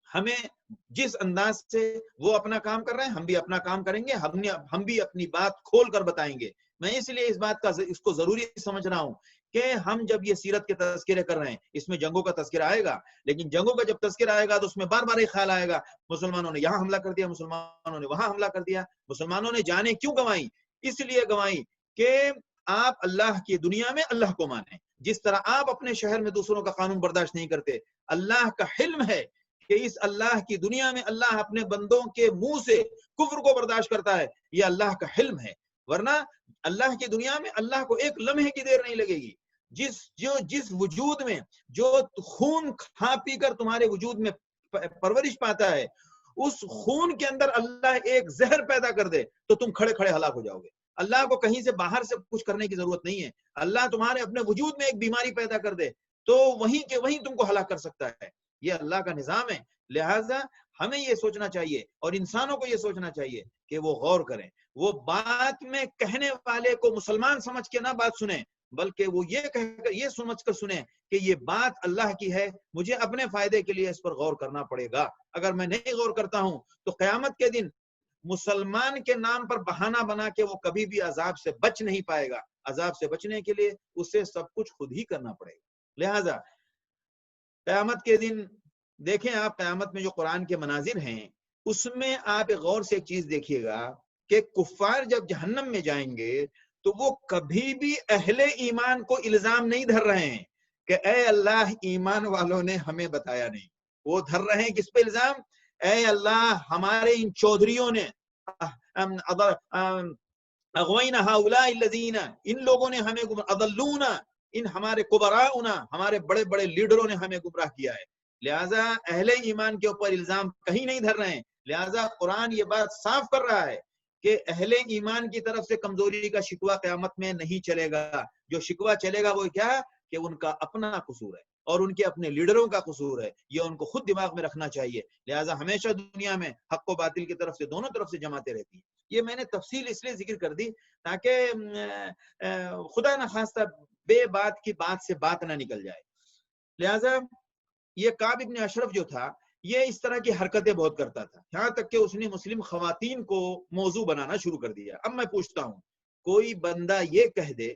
ہمیں جس انداز سے وہ اپنا کام کر رہے ہیں ہم بھی اپنا کام کریں گے, ہم بھی اپنی بات کھول کر بتائیں گے. میں اس لیے اس کو ضروری سمجھ رہا ہوں کہ ہم جب یہ سیرت کے تذکرے کر رہے ہیں, اس میں جنگوں کا تذکرہ آئے گا, لیکن جنگوں کا جب تذکرہ آئے گا تو اس میں بار بار ایک خیال آئے گا مسلمانوں نے یہاں حملہ کر دیا, مسلمانوں نے وہاں حملہ کر دیا. مسلمانوں نے جانیں کیوں گنوائی؟ اس لیے گنوائی کہ آپ اللہ کی دنیا میں اللہ کو مانیں. جس طرح آپ اپنے شہر میں دوسروں کا قانون برداشت نہیں کرتے, اللہ کا حلم ہے کہ اس اللہ کی دنیا میں اللہ اپنے بندوں کے منہ سے کفر کو برداشت کرتا ہے. یہ اللہ کا حلم ہے, ورنہ اللہ کی دنیا میں اللہ کو ایک لمحے کی دیر نہیں لگے گی. جس وجود میں جو خون کھا پی کر تمہارے وجود میں پرورش پاتا ہے, اس خون کے اندر اللہ ایک زہر پیدا کر دے تو تم کھڑے کھڑے ہلاک ہو جاؤ گے. اللہ کو کہیں سے باہر سے کچھ کرنے کی ضرورت نہیں ہے. اللہ تمہارے اپنے وجود میں ایک بیماری پیدا کر دے تو وہیں کے وہیں تم کو ہلاک کر سکتا ہے. یہ اللہ کا نظام ہے. لہذا ہمیں یہ سوچنا چاہیے اور انسانوں کو یہ سوچنا چاہیے کہ وہ غور کریں, وہ بات میں کہنے والے کو مسلمان سمجھ کے نہ بات سنیں, بلکہ وہ یہ سمجھ کر سنیں کہ یہ بات اللہ کی ہے, مجھے اپنے فائدے کے لیے اس پر غور کرنا پڑے گا. اگر میں نہیں غور کرتا ہوں تو قیامت کے دن مسلمان کے نام پر بہانہ بنا کے وہ کبھی بھی عذاب سے بچ نہیں پائے گا. عذاب سے بچنے کے لیے اسے سب کچھ خود ہی کرنا پڑے گا. لہذا قیامت کے دن دیکھیں آپ, قیامت میں جو قرآن کے مناظر ہیں اس میں آپ غور سے ایک چیز دیکھیے گا کہ کفار جب جہنم میں جائیں گے تو وہ کبھی بھی اہل ایمان کو الزام نہیں دھر رہے ہیں کہ اے اللہ ایمان والوں نے ہمیں بتایا نہیں. وہ دھر رہے ہیں کس پہ الزام؟ اے اللہ ہمارے ان چودھریوں نے, اغوینا ہؤلاء الذین, ان لوگوں نے ہمیں اضلونا, ان ہمارے کبراؤنا, ہمارے بڑے بڑے لیڈروں نے ہمیں گمراہ کیا ہے. لہذا اہل ایمان کے اوپر الزام کہیں نہیں دھر رہے ہیں, لہٰذا قرآن یہ بات صاف کر رہا ہے کہ اہل ایمان کی طرف سے کمزوری کا شکوہ قیامت میں نہیں چلے گا. جو شکوہ چلے گا وہ کیا کہ ان کا اپنا قصور ہے اور ان کے اپنے لیڈروں کا قصور ہے. یہ ان کو خود دماغ میں رکھنا چاہیے. لہٰذا ہمیشہ دنیا میں حق و باطل کی طرف سے دونوں طرف سے جماعتیں رہتی ہیں. یہ میں نے تفصیل اس لیے ذکر کر دی تاکہ خدا نخواستہ بے بات کی بات سے بات نہ نکل جائے. لہٰذا یہ کعب ابن اشرف جو تھا یہ اس طرح کی حرکتیں بہت کرتا تھا، یہاں تک کہ اس نے مسلم خواتین کو موضوع بنانا شروع کر دیا. اب میں پوچھتا ہوں کوئی بندہ یہ کہہ دے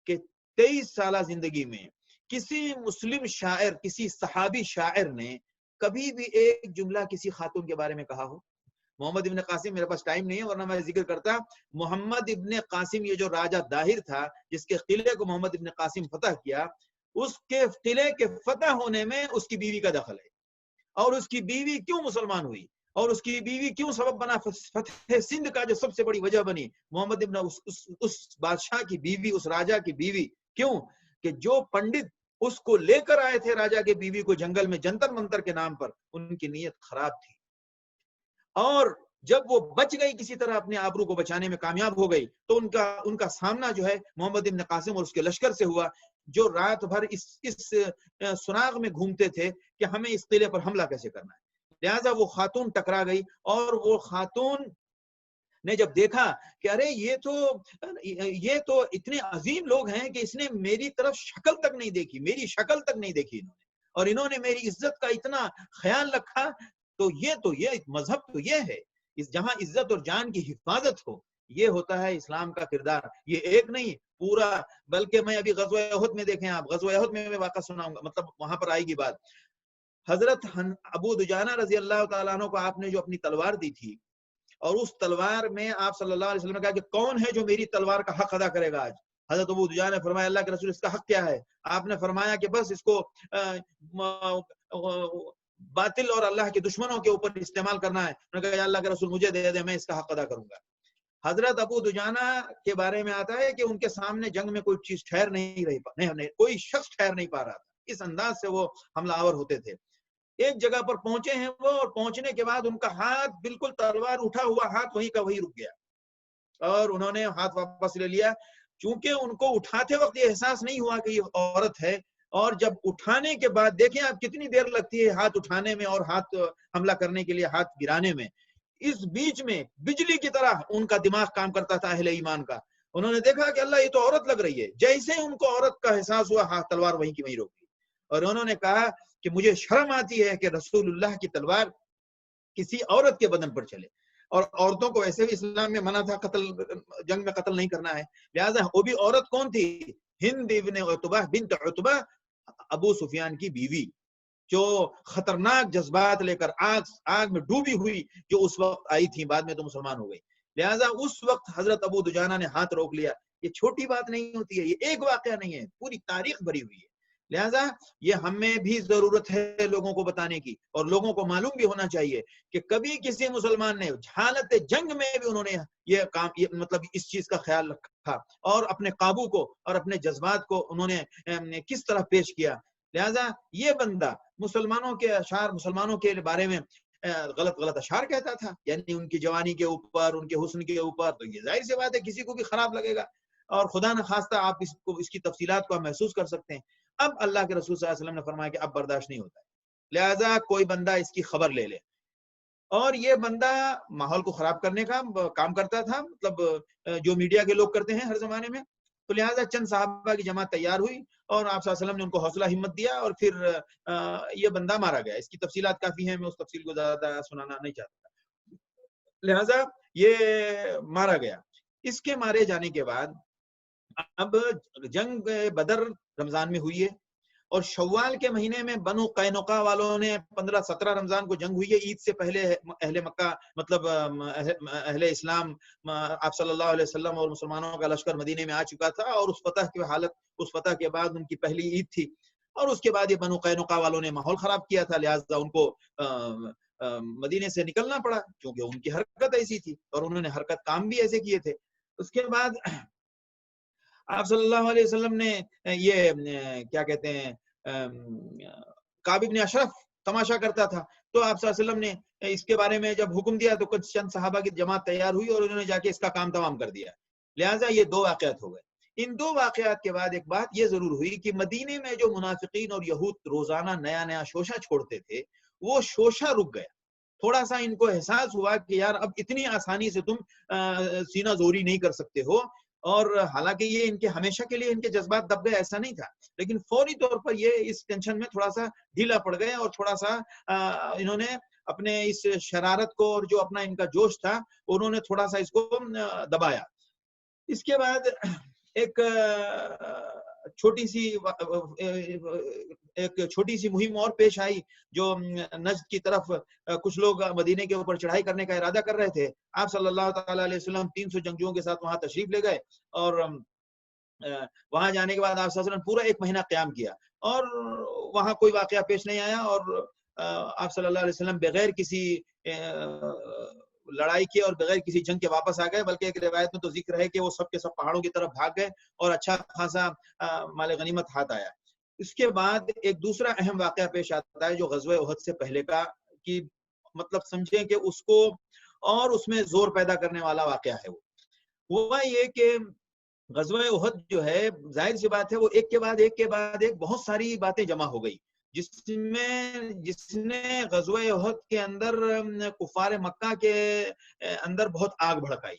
کہ 23 سالہ زندگی میں کسی مسلم شاعر، کسی صحابی شاعر نے کبھی بھی ایک جملہ کسی خاتون کے بارے میں کہا ہو؟ محمد ابن قاسم، میرے پاس ٹائم نہیں ہے ورنہ میں ذکر کرتا. محمد ابن قاسم یہ جو راجہ داہر تھا جس کے قلعے کو محمد ابن قاسم فتح کیا، اس کے قلعے کے فتح ہونے میں اس کی بیوی کا دخل ہے. اور اس کی بیوی کیوں مسلمان ہوئی اور اس کی بیوی کیوں سبب بنا فتح سندھ کا جو سب سے بڑی وجہ بنی؟ محمد ابن اس بادشاہ کی بیوی، اس راجہ کی بیوی. کیوں کہ جو پنڈت اس کو لے کر آئے تھے راجہ کے بیوی کو جنگل میں جنتر منتر کے نام پر، ان کی نیت خراب تھی. اور جب وہ بچ گئی کسی طرح، اپنے آبرو کو بچانے میں کامیاب ہو گئی، تو ان کا سامنا جو ہے محمد ابن قاسم اور اس کے لشکر سے ہوا، جو رات بھر اس سراغ میں گھومتے تھے کہ ہمیں اس قلعے پر حملہ کیسے کرنا ہے. لہٰذا وہ خاتون ٹکرا گئی اور وہ خاتون نے جب دیکھا کہ ارے یہ تو اتنے عظیم لوگ ہیں کہ اس نے میری طرف شکل تک نہیں دیکھی، میری شکل تک نہیں دیکھی انہوں نے، اور انہوں نے میری عزت کا اتنا خیال رکھا. تو یہ مذہب تو یہ ہے، جہاں عزت اور جان کی حفاظت ہو، یہ ہوتا ہے اسلام کا کردار. یہ ایک نہیں پورا، بلکہ میں ابھی غزوہ احد میں دیکھیں آپ، غزوہ احد میں واقعہ سناؤں گا، مطلب وہاں پر آئے گی بات. حضرت ابو دجانہ رضی اللہ تعالیٰ عنہ کو آپ نے جو اپنی تلوار دی تھی، اور اس تلوار میں آپ صلی اللہ علیہ وسلم نے کہا کہ کون ہے جو میری تلوار کا حق ادا کرے گا آج؟ حضرت ابو دجانہ نے فرمایا اللہ کے رسول اس کا حق کیا ہے؟ آپ نے فرمایا کہ بس اس کو باطل اور اللہ کے دشمنوں کے اوپر استعمال کرنا ہے. انہوں نے کہا اللہ کے رسول مجھے دے دے، میں اس کا حق ادا کروں گا. حضرت ابو دجانہ کے بارے میں آتا ہے کہ ان کے سامنے جنگ میں کوئی چیز ٹھہر نہیں رہی، کوئی شخص ٹھہر نہیں پا رہا تھا. اس انداز سے وہ حملہ آور ہوتے تھے. ایک جگہ پر پہنچے ہیں وہ، اور پہنچنے کے بعد ان کا ہاتھ بالکل تلوار اٹھا ہوا ہاتھ وہیں کا وہیں رک گیا، اور انہوں نے ہاتھ واپس لے لیا. چونکہ ان کو اٹھاتے وقت یہ احساس نہیں ہوا کہ یہ عورت ہے، اور جب اٹھانے کے بعد دیکھیں آپ کتنی دیر لگتی ہے ہاتھ اٹھانے میں اور ہاتھ حملہ کرنے کے لیے ہاتھ گرانے میں. اس بیچ میں بجلی کی طرح ان کا دماغ کام کرتا تھا اہل ایمان کا. انہوں نے دیکھا کہ اللہ یہ تو عورت لگ رہی ہے. جیسے ان کو عورت کا احساس ہوا ہاتھ تلوار وہیں کی وہیں روک گئی، اور انہوں نے کہا کہ مجھے شرم آتی ہے کہ رسول اللہ کی تلوار کسی عورت کے بدن پر چلے، اور عورتوں کو ایسے بھی اسلام میں منع تھا قتل، جنگ میں قتل نہیں کرنا ہے. لہٰذا وہ بھی عورت کون تھی؟ ہند ابن عتبہ بنت عتبہ، ابو سفیان کی بیوی، جو خطرناک جذبات لے کر آگ میں ڈوبی ہوئی جو اس وقت آئی تھی، بعد میں تو مسلمان ہو گئی. لہٰذا اس وقت حضرت ابو دجانہ نے ہاتھ روک لیا. یہ چھوٹی بات نہیں ہوتی ہے، یہ ایک واقعہ نہیں ہے، پوری تاریخ بھری ہوئی ہے. لہٰذا یہ ہمیں بھی ضرورت ہے لوگوں کو بتانے کی، اور لوگوں کو معلوم بھی ہونا چاہیے کہ کبھی کسی مسلمان نے حالت جنگ میں بھی انہوں نے یہ کام، مطلب اس چیز کا خیال رکھا، اور اپنے قابو کو اور اپنے جذبات کو انہوں نے کس طرح پیش کیا. لہٰذا یہ بندہ مسلمانوں کے اشعار، مسلمانوں کے بارے میں غلط اشعار کہتا تھا، یعنی ان کی جوانی کے اوپر، ان کے حسن کے اوپر. تو یہ ظاہر سی بات ہے کسی کو بھی خراب لگے گا، اور خدا نخواستہ آپ اس کی تفصیلات کو محسوس کر سکتے ہیں. اب اللہ کے رسول صلی اللہ علیہ وسلم نے فرمایا کہ اب برداشت نہیں ہوتا ہے، لہذا کوئی بندہ اس کی خبر لے لے. اور یہ بندہ ماحول کو خراب کرنے کا کام کرتا تھا، مطلب جو میڈیا کے لوگ کرتے ہیں ہر زمانے میں. تو لہٰذا چند صحابہ کی جماعت تیار ہوئی، اور آپ صلی اللہ علیہ وسلم نے ان کو حوصلہ ہمت دیا، اور پھر یہ بندہ مارا گیا. اس کی تفصیلات کافی ہیں، میں اس تفصیل کو زیادہ سنانا نہیں چاہتا. لہٰذا یہ مارا گیا. اس کے مارے جانے کے بعد اب جنگ بدر رمضان میں ہوئی ہے، اور شوال کے مہینے میں بنو قینقاع والوں نے 15-17 رمضان کو جنگ ہوئی ہے. عید سے پہلے اہل مکہ، مطلب اہل اسلام، آپ صلی اللہ علیہ وسلم اور مسلمانوں کا لشکر مدینے میں آ چکا تھا، اور اس فتح کے بعد ان کی پہلی عید تھی. اور اس کے بعد یہ بنو قینقاع والوں نے ماحول خراب کیا تھا، لہٰذا ان کو مدینے سے نکلنا پڑا، کیونکہ ان کی حرکت ایسی تھی اور انہوں نے حرکت کام بھی ایسے کیے تھے. اس کے بعد آپ صلی اللہ علیہ وسلم نے یہ کیا کہتے ہیں، کعب ابن اشرف تماشا کرتا تھا، تو آپ صلی اللہ علیہ وسلم نے اس کے بارے میں جب حکم دیا تو کچھ چند صحابہ کی جماعت تیار ہوئی اور انہوں نے جا کے اس کا کام تمام کر دیا. لہٰذا یہ دو واقعات ہو گئے. ان دو واقعات کے بعد ایک بات یہ ضرور ہوئی کہ مدینے میں جو منافقین اور یہود روزانہ نیا نیا شوشہ چھوڑتے تھے وہ شوشہ رک گیا. تھوڑا سا ان کو احساس ہوا کہ یار اب اتنی آسانی سے تم سینہ زوری نہیں کر سکتے ہو. اور حالانکہ یہ ان کے ہمیشہ کے لیے ان کے جذبات دب گئے ایسا نہیں تھا، لیکن فوری طور پر یہ اس ٹینشن میں تھوڑا سا ڈھیلا پڑ گئے اور تھوڑا سا انہوں نے اپنے اس شرارت کو اور جو اپنا ان کا جوش تھا انہوں نے تھوڑا سا اس کو دبایا. اس کے بعد ایک چھوٹی سی مہم اور پیش آئی جو نجد کی طرف کچھ لوگ مدینے کے اوپر چڑھائی کرنے کا ارادہ کر رہے تھے. آپ صلی اللہ تعالی علیہ وسلم 300 جنگجوؤں کے ساتھ وہاں تشریف لے گئے اور وہاں جانے کے بعد آپ صلی اللہ علیہ وسلم پورا 1 مہینہ قیام کیا اور وہاں کوئی واقعہ پیش نہیں آیا اور آپ صلی اللہ علیہ وسلم بغیر کسی لڑائی کے اور بغیر کسی جنگ کے واپس آ گئے. بلکہ ایک روایت میں تو ذکر ہے کہ وہ سب کے سب پہاڑوں کی طرف بھاگ گئے اور اچھا خاصا مال غنیمت ہاتھ آیا. اس کے بعد ایک دوسرا اہم واقعہ پیش آتا ہے جو غزوہ احد سے پہلے کا، کہ مطلب سمجھیں کہ اس کو اور اس میں زور پیدا کرنے والا واقعہ ہے. وہ ہوا یہ کہ غزوہ احد جو ہے ظاہر سی بات ہے وہ ایک کے بعد ایک بہت ساری باتیں جمع ہو گئی جس نے غزوہ احد کے اندر کفار مکہ کے اندر بہت آگ بھڑکائی.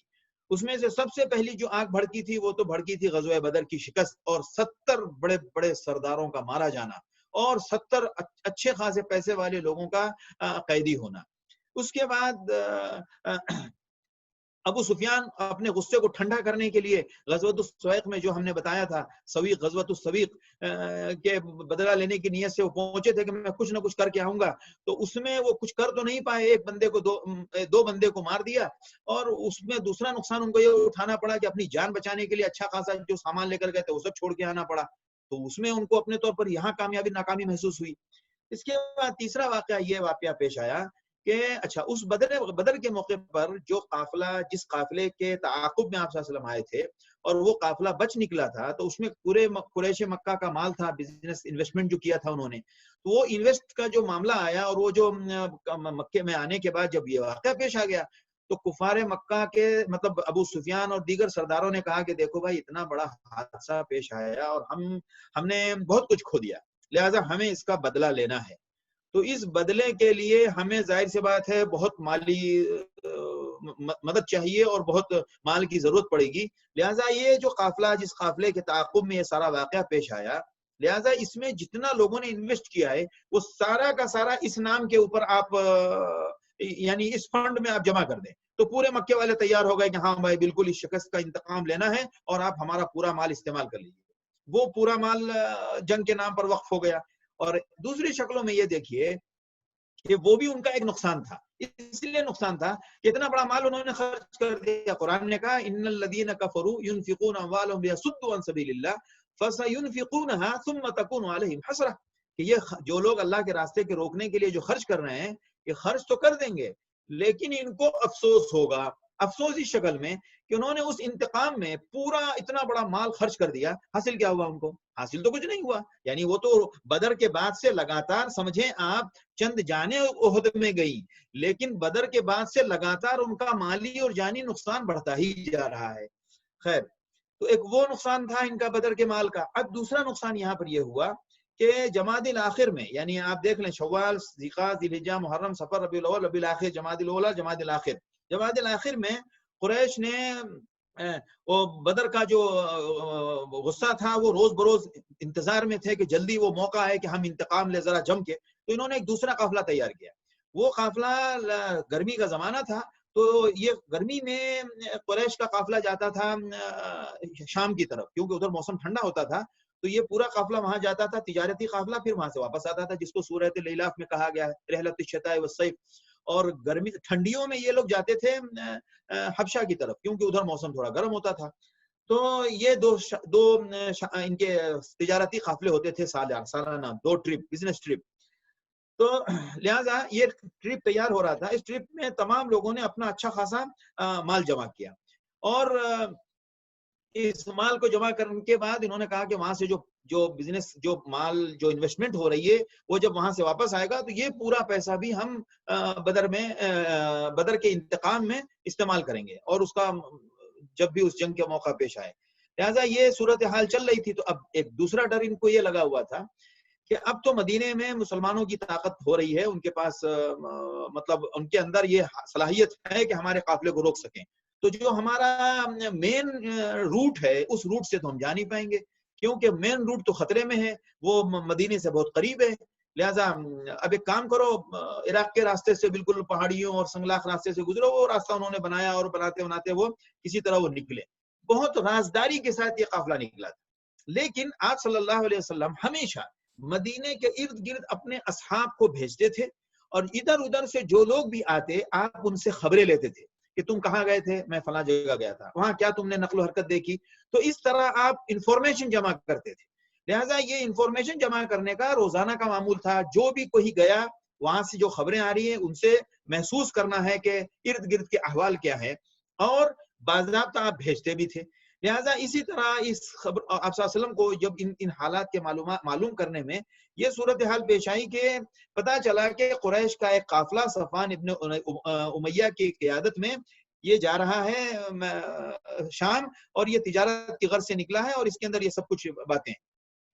اس میں سے سب سے پہلی جو آگ بھڑکی تھی وہ تو بھڑکی تھی غزوہ بدر کی شکست اور 70 بڑے بڑے سرداروں کا مارا جانا اور 70 اچھے خاصے پیسے والے لوگوں کا قیدی ہونا. اس کے بعد ابو سفیان اپنے غصے کو ٹھنڈا کرنے کے لیے غزوۃ السویق میں جو ہم نے بتایا تھا سویق غزوۃ السویق کے بدلہ لینے کی نیت سے وہ پہنچے تھے کہ میں کچھ نہ کچھ کر کے آؤں گا. تو اس میں وہ کچھ کر تو نہیں پائے، ایک بندے کو دو بندے کو مار دیا اور اس میں دوسرا نقصان ان کو یہ اٹھانا پڑا کہ اپنی جان بچانے کے لیے اچھا خاصا جو سامان لے کر گئے تھے وہ سب چھوڑ کے آنا پڑا. تو اس میں ان کو اپنے طور پر یہاں ناکامی محسوس ہوئی. اس کے بعد تیسرا واقعہ یہ واقعہ پیش آیا کہ اچھا اس بدر کے موقع پر جو قافلہ جس قافلے کے تعاقب میں آپ صلی اللہ علیہ وسلم آئے تھے اور وہ قافلہ بچ نکلا تھا تو اس میں پورے قریش مکہ کا مال تھا، بزنس انویسٹمنٹ جو کیا تھا انہوں نے، تو وہ انویسٹ کا جو معاملہ آیا اور وہ جو مکے میں آنے کے بعد جب یہ واقعہ پیش آ گیا تو کفار مکہ کے مطلب ابو سفیان اور دیگر سرداروں نے کہا کہ دیکھو بھائی اتنا بڑا حادثہ پیش آیا اور ہم نے بہت کچھ کھو دیا، لہٰذا ہمیں اس کا بدلہ لینا ہے. تو اس بدلے کے لیے ہمیں ظاہر سی بات ہے بہت مالی مدد چاہیے اور بہت مال کی ضرورت پڑے گی. لہٰذا یہ جو قافلہ جس قافلے کے تعاقب میں یہ سارا واقعہ پیش آیا، لہٰذا اس میں جتنا لوگوں نے انویسٹ کیا ہے وہ سارا کا سارا اس نام کے اوپر آپ یعنی اس فنڈ میں آپ جمع کر دیں. تو پورے مکے والے تیار ہو گئے کہ ہاں بھائی بالکل اس شکست کا انتقام لینا ہے اور آپ ہمارا پورا مال استعمال کر لیجیے. وہ پورا مال جنگ کے نام پر وقف ہو گیا. اور دوسری شکلوں میں یہ دیکھیے کہ وہ بھی ان کا ایک نقصان تھا. اس لیے نقصان تھا کہ اتنا بڑا مال انہوں نے خرچ کر دیا. قرآن نے کہا ان الذین کفروا ينفقون اموالهم ليصدوا عن سبيل الله فسينفقونها ثم تكون عليهم حسرة، کہ یہ جو لوگ اللہ کے راستے کے روکنے کے لیے جو خرچ کر رہے ہیں یہ خرچ تو کر دیں گے لیکن ان کو افسوس ہوگا. افسوس اس شکل میں کہ انہوں نے اس انتقام میں پورا اتنا بڑا مال خرچ کر دیا. حاصل کیا ہوا؟ ان کو حاصل تو کچھ نہیں ہوا. یعنی وہ تو بدر کے بعد سے لگاتار سمجھیں آپ چند جانیں احد میں گئی لیکن بدر کے بعد سے لگاتار ان کا مالی اور جانی نقصان بڑھتا ہی جا رہا ہے. خیر، تو ایک وہ نقصان تھا ان کا بدر کے مال کا. اب دوسرا نقصان یہاں پر یہ ہوا کہ جمادی الاخر میں، یعنی آپ دیکھ لیں شوال، ذیقعدہ، ذی الحجہ، محرم، صفر، ربیع الاول، ربیع الاخر، جمادی الاولی، جمادی الاخر. جمادی الاخر میں قریش نے وہ بدر کا جو غصہ تھا وہ روز بروز انتظار میں تھے کہ جلدی وہ موقع ہے کہ ہم انتقام لے ذرا جم کے. تو انہوں نے ایک دوسرا قافلہ تیار کیا. وہ قافلہ گرمی کا زمانہ تھا تو یہ گرمی میں قریش کا قافلہ جاتا تھا شام کی طرف کیونکہ ادھر موسم ٹھنڈا ہوتا تھا. تو یہ پورا قافلہ وہاں جاتا تھا تجارتی قافلہ، پھر وہاں سے واپس آتا تھا جس کو سورۃ الاعراف میں کہا گیا ہے رحلۃ الشتاء والصیف. اور گرمی ٹھنڈیوں میں یہ لوگ جاتے تھے حبشہ کی طرف کیونکہ ادھر موسم تھوڑا گرم ہوتا تھا. تو یہ دو ان کے تجارتی قافلے ہوتے تھے سالانہ 2 ٹرپ، بزنس ٹرپ. تو لہٰذا یہ ٹرپ تیار ہو رہا تھا. اس ٹرپ میں تمام لوگوں نے اپنا اچھا خاصا مال جمع کیا اور اس مال کو جمع کرنے کے بعد انہوں نے کہا کہ وہاں سے جو بزنس جو مال جو انویسٹمنٹ ہو رہی ہے وہ جب وہاں سے واپس آئے گا تو یہ پورا پیسہ بھی ہم بدر کے انتقام میں استعمال کریں گے اور اس کا جب بھی اس جنگ کے موقع پیش آئے. لہٰذا یہ صورتحال چل رہی تھی. تو اب ایک دوسرا ڈر ان کو یہ لگا ہوا تھا کہ اب تو مدینے میں مسلمانوں کی طاقت ہو رہی ہے، ان کے پاس مطلب ان کے اندر یہ صلاحیت ہے کہ ہمارے قافلے کو روک سکیں. تو جو ہمارا مین روٹ ہے اس روٹ سے تو ہم جا نہیں پائیں گے، کیونکہ مین روٹ تو خطرے میں ہے، وہ مدینے سے بہت قریب ہے. لہٰذا اب ایک کام کرو، عراق کے راستے سے بالکل پہاڑیوں اور سنگلاخ راستے سے گزرو. وہ راستہ انہوں نے بنایا اور بناتے بناتے وہ کسی طرح وہ نکلے. بہت رازداری کے ساتھ یہ قافلہ نکلا تھا. لیکن آپ صلی اللہ علیہ وسلم ہمیشہ مدینے کے ارد گرد اپنے اصحاب کو بھیجتے تھے اور ادھر ادھر سے جو لوگ بھی آتے آپ ان سے خبریں لیتے تھے کہ تم کہاں گئے تھے؟ میں فلاں جگہ گیا تھا. وہاں کیا تم نے نقل و حرکت دیکھی؟ تو اس طرح آپ انفارمیشن جمع کرتے تھے. لہٰذا یہ انفارمیشن جمع کرنے کا روزانہ کا معمول تھا. جو بھی کوئی گیا وہاں سے جو خبریں آ رہی ہیں ان سے محسوس کرنا ہے کہ ارد گرد کے احوال کیا ہے، اور باضابطہ آپ بھیجتے بھی تھے. لہٰذا اسی طرح اس خبر آپ صلی اللہ علیہ وسلم کو جب ان حالات کے معلوم کرنے میں یہ صورتحال پیش آئی کہ پتا چلا کہ قریش کا ایک قافلہ صفوان ابن امیہ کی قیادت میں یہ جا رہا ہے شام، اور یہ تجارت کی غرض سے نکلا ہے، اور اس کے اندر یہ سب کچھ باتیں.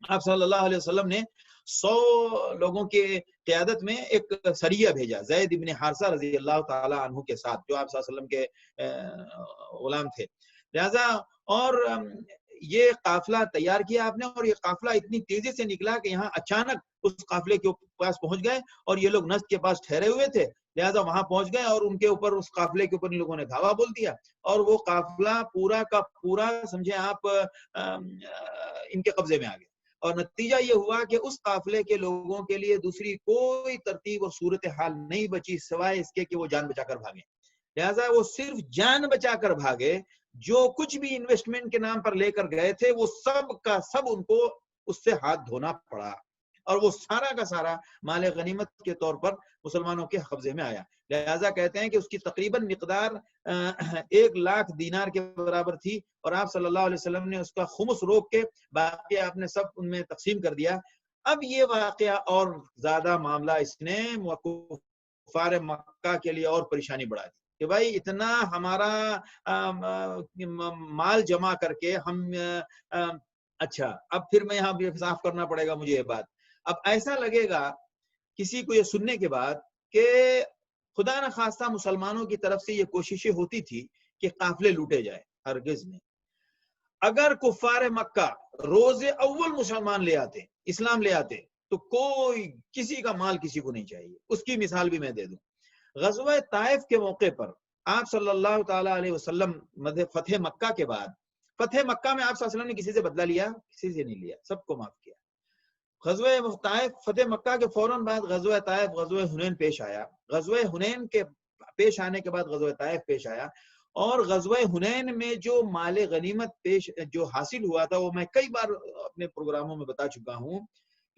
آپ صلی اللہ علیہ وسلم نے 100 لوگوں کی قیادت میں ایک سریہ بھیجا زید ابن حارثہ رضی اللہ تعالی عنہ کے ساتھ، جو آپ صلی اللہ علیہ وسلم کے غلام تھے. لہذا اور یہ قافلہ تیار کیا آپ نے، اور یہ قافلہ اتنی تیزی سے نکلا کہ یہاں اچانک اس قافلے کے پاس پہنچ گئے، اور یہ لوگ نجد کے پاس ٹھہرے ہوئے تھے. لہذا وہاں پہنچ گئے اور ان کے اوپر اس قافلے کے اوپر ان لوگوں نے دھاوا بول دیا، اور وہ قافلہ پورا کا پورا سمجھے آپ ان کے قبضے میں آ گئے. اور نتیجہ یہ ہوا کہ اس قافلے کے لوگوں کے لیے دوسری کوئی ترتیب اور صورتحال نہیں بچی سوائے اس کے کہ وہ جان بچا کر بھاگیں. لہذا وہ صرف جان بچا کر بھاگے. جو کچھ بھی انویسٹمنٹ کے نام پر لے کر گئے تھے وہ سب کا سب ان کو اس سے ہاتھ دھونا پڑا، اور وہ سارا کا سارا مال غنیمت کے طور پر مسلمانوں کے قبضے میں آیا. لہذا کہتے ہیں کہ اس کی تقریباً مقدار 1,00,000 دینار کے برابر تھی، اور آپ صلی اللہ علیہ وسلم نے اس کا خمس روک کے باقی آپ نے سب ان میں تقسیم کر دیا. اب یہ واقعہ اور زیادہ معاملہ اس نے کفار مکہ کے لیے اور پریشانی بڑھا دی کہ بھائی اتنا ہمارا مال جمع کر کے ہم اچھا اب پھر میں یہاں بھی صاف کرنا پڑے گا مجھے یہ بات. اب ایسا لگے گا کسی کو یہ سننے کے بعد کہ خدا نخواستہ مسلمانوں کی طرف سے یہ کوششیں ہوتی تھی کہ قافلے لوٹے جائے. ہرگز نہیں. اگر کفار مکہ روز اول مسلمان لے آتے، اسلام لے آتے، تو کوئی کسی کا مال کسی کو نہیں چاہیے. اس کی مثال بھی میں دے دوں. غزوہ طائف کے موقع پر آپ صلی اللہ تعالی علیہ وسلم فتح مکہ کے بعد، فتح مکہ میں آپ صلی اللہ علیہ وسلم نے کسی سے بدلہ لیا؟ کسی سے نہیں لیا، سب کو معاف کیا. غزوہ طائف فتح مکہ کے فوراً بعد غزوہ طائف غزوہ حنین پیش آیا. غزوہ حنین کے پیش آنے کے بعد غزوہ طائف پیش آیا، اور غزوہ حنین میں جو مال غنیمت جو حاصل ہوا تھا وہ میں کئی بار اپنے پروگراموں میں بتا چکا ہوں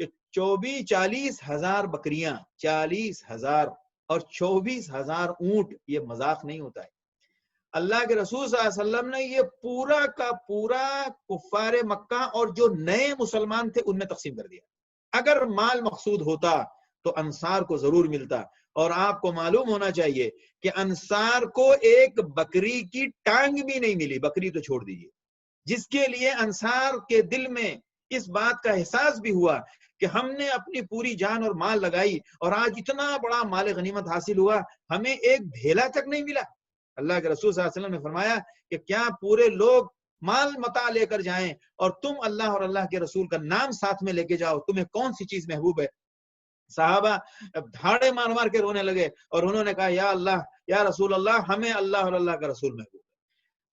کہ 40,000 بکریاں، 40,000 اور 24,000 اونٹ. یہ مذاق نہیں ہوتا ہے. اللہ کے رسول صلی اللہ علیہ وسلم نے یہ پورا کا پورا کفار مکہ اور جو نئے مسلمان تھے ان میں تقسیم کر دیا. اگر مال مقصود ہوتا تو انصار کو ضرور ملتا. اور آپ کو معلوم ہونا چاہیے کہ انصار کو ایک بکری کی ٹانگ بھی نہیں ملی، بکری تو چھوڑ دیجیے، جس کے لیے انصار کے دل میں اس بات کا احساس بھی ہوا کہ ہم نے اپنی پوری جان اور مال لگائی اور آج اتنا بڑا مال غنیمت حاصل ہوا، ہمیں ایک بھیلا تک نہیں ملا. اللہ کے رسول صلی اللہ علیہ وسلم نے فرمایا کہ کیا پورے لوگ مال متاع لے کر جائیں اور تم اللہ اور اللہ کے رسول کا نام ساتھ میں لے کے جاؤ؟ تمہیں کون سی چیز محبوب ہے؟ صحابہ دھاڑے مار مار کے رونے لگے اور انہوں نے کہا یا اللہ یا رسول اللہ، ہمیں اللہ اور اللہ کا رسول محبوب ہے.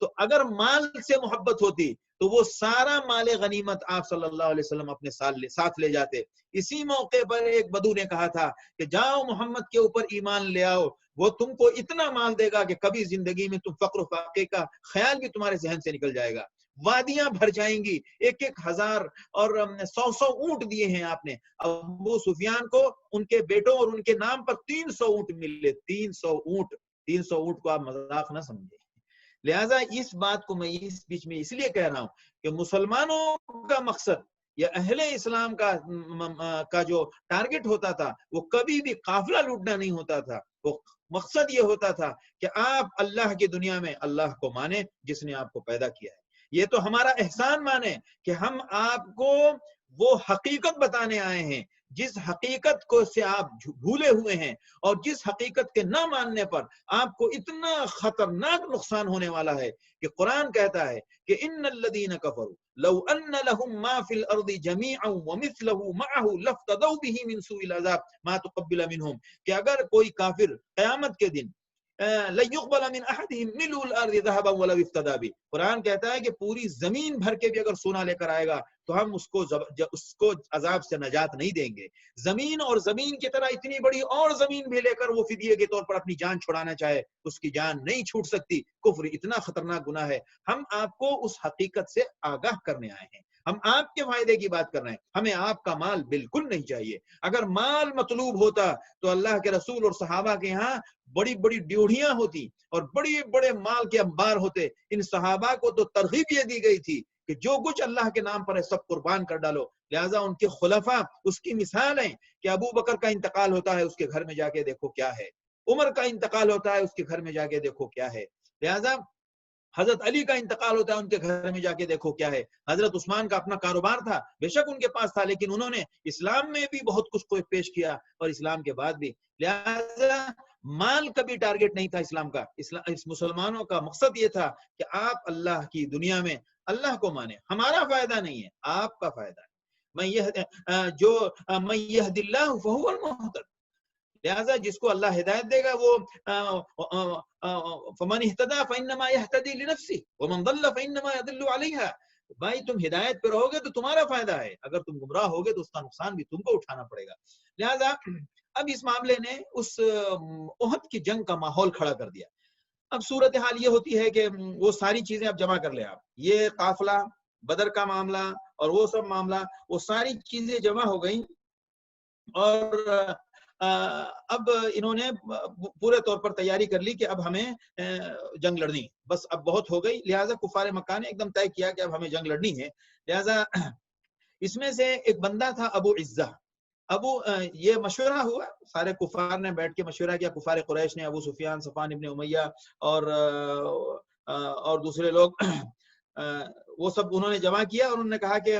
تو اگر مال سے محبت ہوتی تو وہ سارا مال غنیمت آپ صلی اللہ علیہ وسلم اپنے ساتھ لے جاتے. اسی موقع پر ایک بدو نے کہا تھا کہ جاؤ محمد کے اوپر ایمان لے آؤ، وہ تم کو اتنا مال دے گا کہ کبھی زندگی میں تم فقر و فاقے کا خیال بھی تمہارے ذہن سے نکل جائے گا. وادیاں بھر جائیں گی. 1,000 اور 100 اونٹ دیے ہیں آپ نے. ابو سفیان کو ان کے بیٹوں اور ان کے نام پر 300 اونٹ ملے. 300 اونٹ کو آپ مذاق نہ سمجھے. لہٰذا اس بات کو میں اس بیچ میں اس لیے کہہ رہا ہوں کہ مسلمانوں کا مقصد یا اہل اسلام کا جو ٹارگٹ ہوتا تھا وہ کبھی بھی قافلہ لوٹنا نہیں ہوتا تھا. وہ مقصد یہ ہوتا تھا کہ آپ اللہ کی دنیا میں اللہ کو مانیں جس نے آپ کو پیدا کیا ہے. یہ تو ہمارا احسان مانیں کہ ہم آپ کو وہ حقیقت بتانے آئے ہیں جس حقیقت کو سے آپ بھولے ہوئے ہیں، اور جس حقیقت کے نہ ماننے پر آپ کو اتنا خطرناک نقصان ہونے والا ہے کہ قرآن کہتا ہے کہ ان الذین کفروا لو ان لهم ما في الارض جميعا ومثله معه لافتدوا به من سوء العذاب ما تقبل منهم، کہ اگر کوئی کافر قیامت کے دن لن يقبل من احدهم ملء الارض ذهبا ولو افتدى به، قرآن کہتا ہے کہ پوری زمین بھر کے بھی اگر سونا لے کر آئے گا تو ہم اس کو عذاب سے نجات نہیں دیں گے. زمین اور زمین کی طرح اتنی بڑی اور زمین بھی لے کر وہ فدیے کے طور پر اپنی جان چھڑانا چاہے اس کی جان نہیں چھوٹ سکتی. کفر اتنا خطرناک گناہ ہے. ہم آپ کو اس حقیقت سے آگاہ کرنے آئے ہیں، ہم آپ کے فائدے کی بات کر رہے ہیں. ہمیں آپ کا مال بالکل نہیں چاہیے. اگر مال مطلوب ہوتا تو اللہ کے رسول اور صحابہ کے ہاں بڑی بڑی ڈیوڑیاں ہوتی اور بڑے بڑے مال کے انبار ہوتے. ان صحابہ کو تو ترغیب یہ دی گئی تھی کہ جو کچھ اللہ کے نام پر ہے سب قربان کر ڈالو. لہٰذا ان کے خلفاء اس کی مثال ہیں کہ ابو بکر کا انتقال ہوتا ہے اس کے گھر میں جا کے دیکھو کیا ہے، عمر کا انتقال ہوتا ہے اس کے گھر میں جا کے دیکھو کیا ہے، لہٰذا حضرت علی کا انتقال ہوتا ہے ان کے گھر میں جا کے دیکھو کیا ہے. حضرت عثمان کا اپنا کاروبار تھا، بے شک ان کے پاس تھا، لیکن انہوں نے اسلام میں بھی بہت کچھ کو پیش کیا اور اسلام کے بعد بھی. لہٰذا مال کا بھی ٹارگٹ نہیں تھا اسلام کا. اس مسلمانوں کا مقصد یہ تھا کہ آپ اللہ کی دنیا میں اللہ کو مانیں. ہمارا فائدہ نہیں ہے، آپ کا فائدہ ہے. من يهد الله فهو المهتد، لہذا جس کو اللہ ہدایت دے گا وہ فمن اهتدى فانما يهتدي لنفسه ومن ضل فانما يضل عليها. بھائی تم ہدایت پہ رہو گے تو تمہارا فائدہ ہے، اگر تم گمراہ ہوگے تو اس کا نقصان بھی تم کو اٹھانا پڑے گا. لہذا اب اس معاملے نے اس احد کی جنگ کا ماحول کھڑا کر دیا. اب صورتحال یہ ہوتی ہے کہ وہ ساری چیزیں اب جمع کر لیں آپ، یہ قافلہ، بدر کا معاملہ اور وہ سب معاملہ، وہ ساری چیزیں جمع ہو گئیں اور اب انہوں نے پورے طور پر تیاری کر لی کہ اب ہمیں جنگ لڑنی، بس اب بہت ہو گئی. لہٰذا کفار مکہ نے ایک دم طے کیا کہ اب ہمیں جنگ لڑنی ہے. لہٰذا اس میں سے ایک بندہ تھا ابو عزہ. یہ مشورہ ہوا، سارے کفار نے بیٹھ کے مشورہ کیا، کفار قریش نے، ابو سفیان، صفوان ابن امیہ اور دوسرے لوگ، وہ سب انہوں نے جمع کیا اور انہوں نے کہا کہ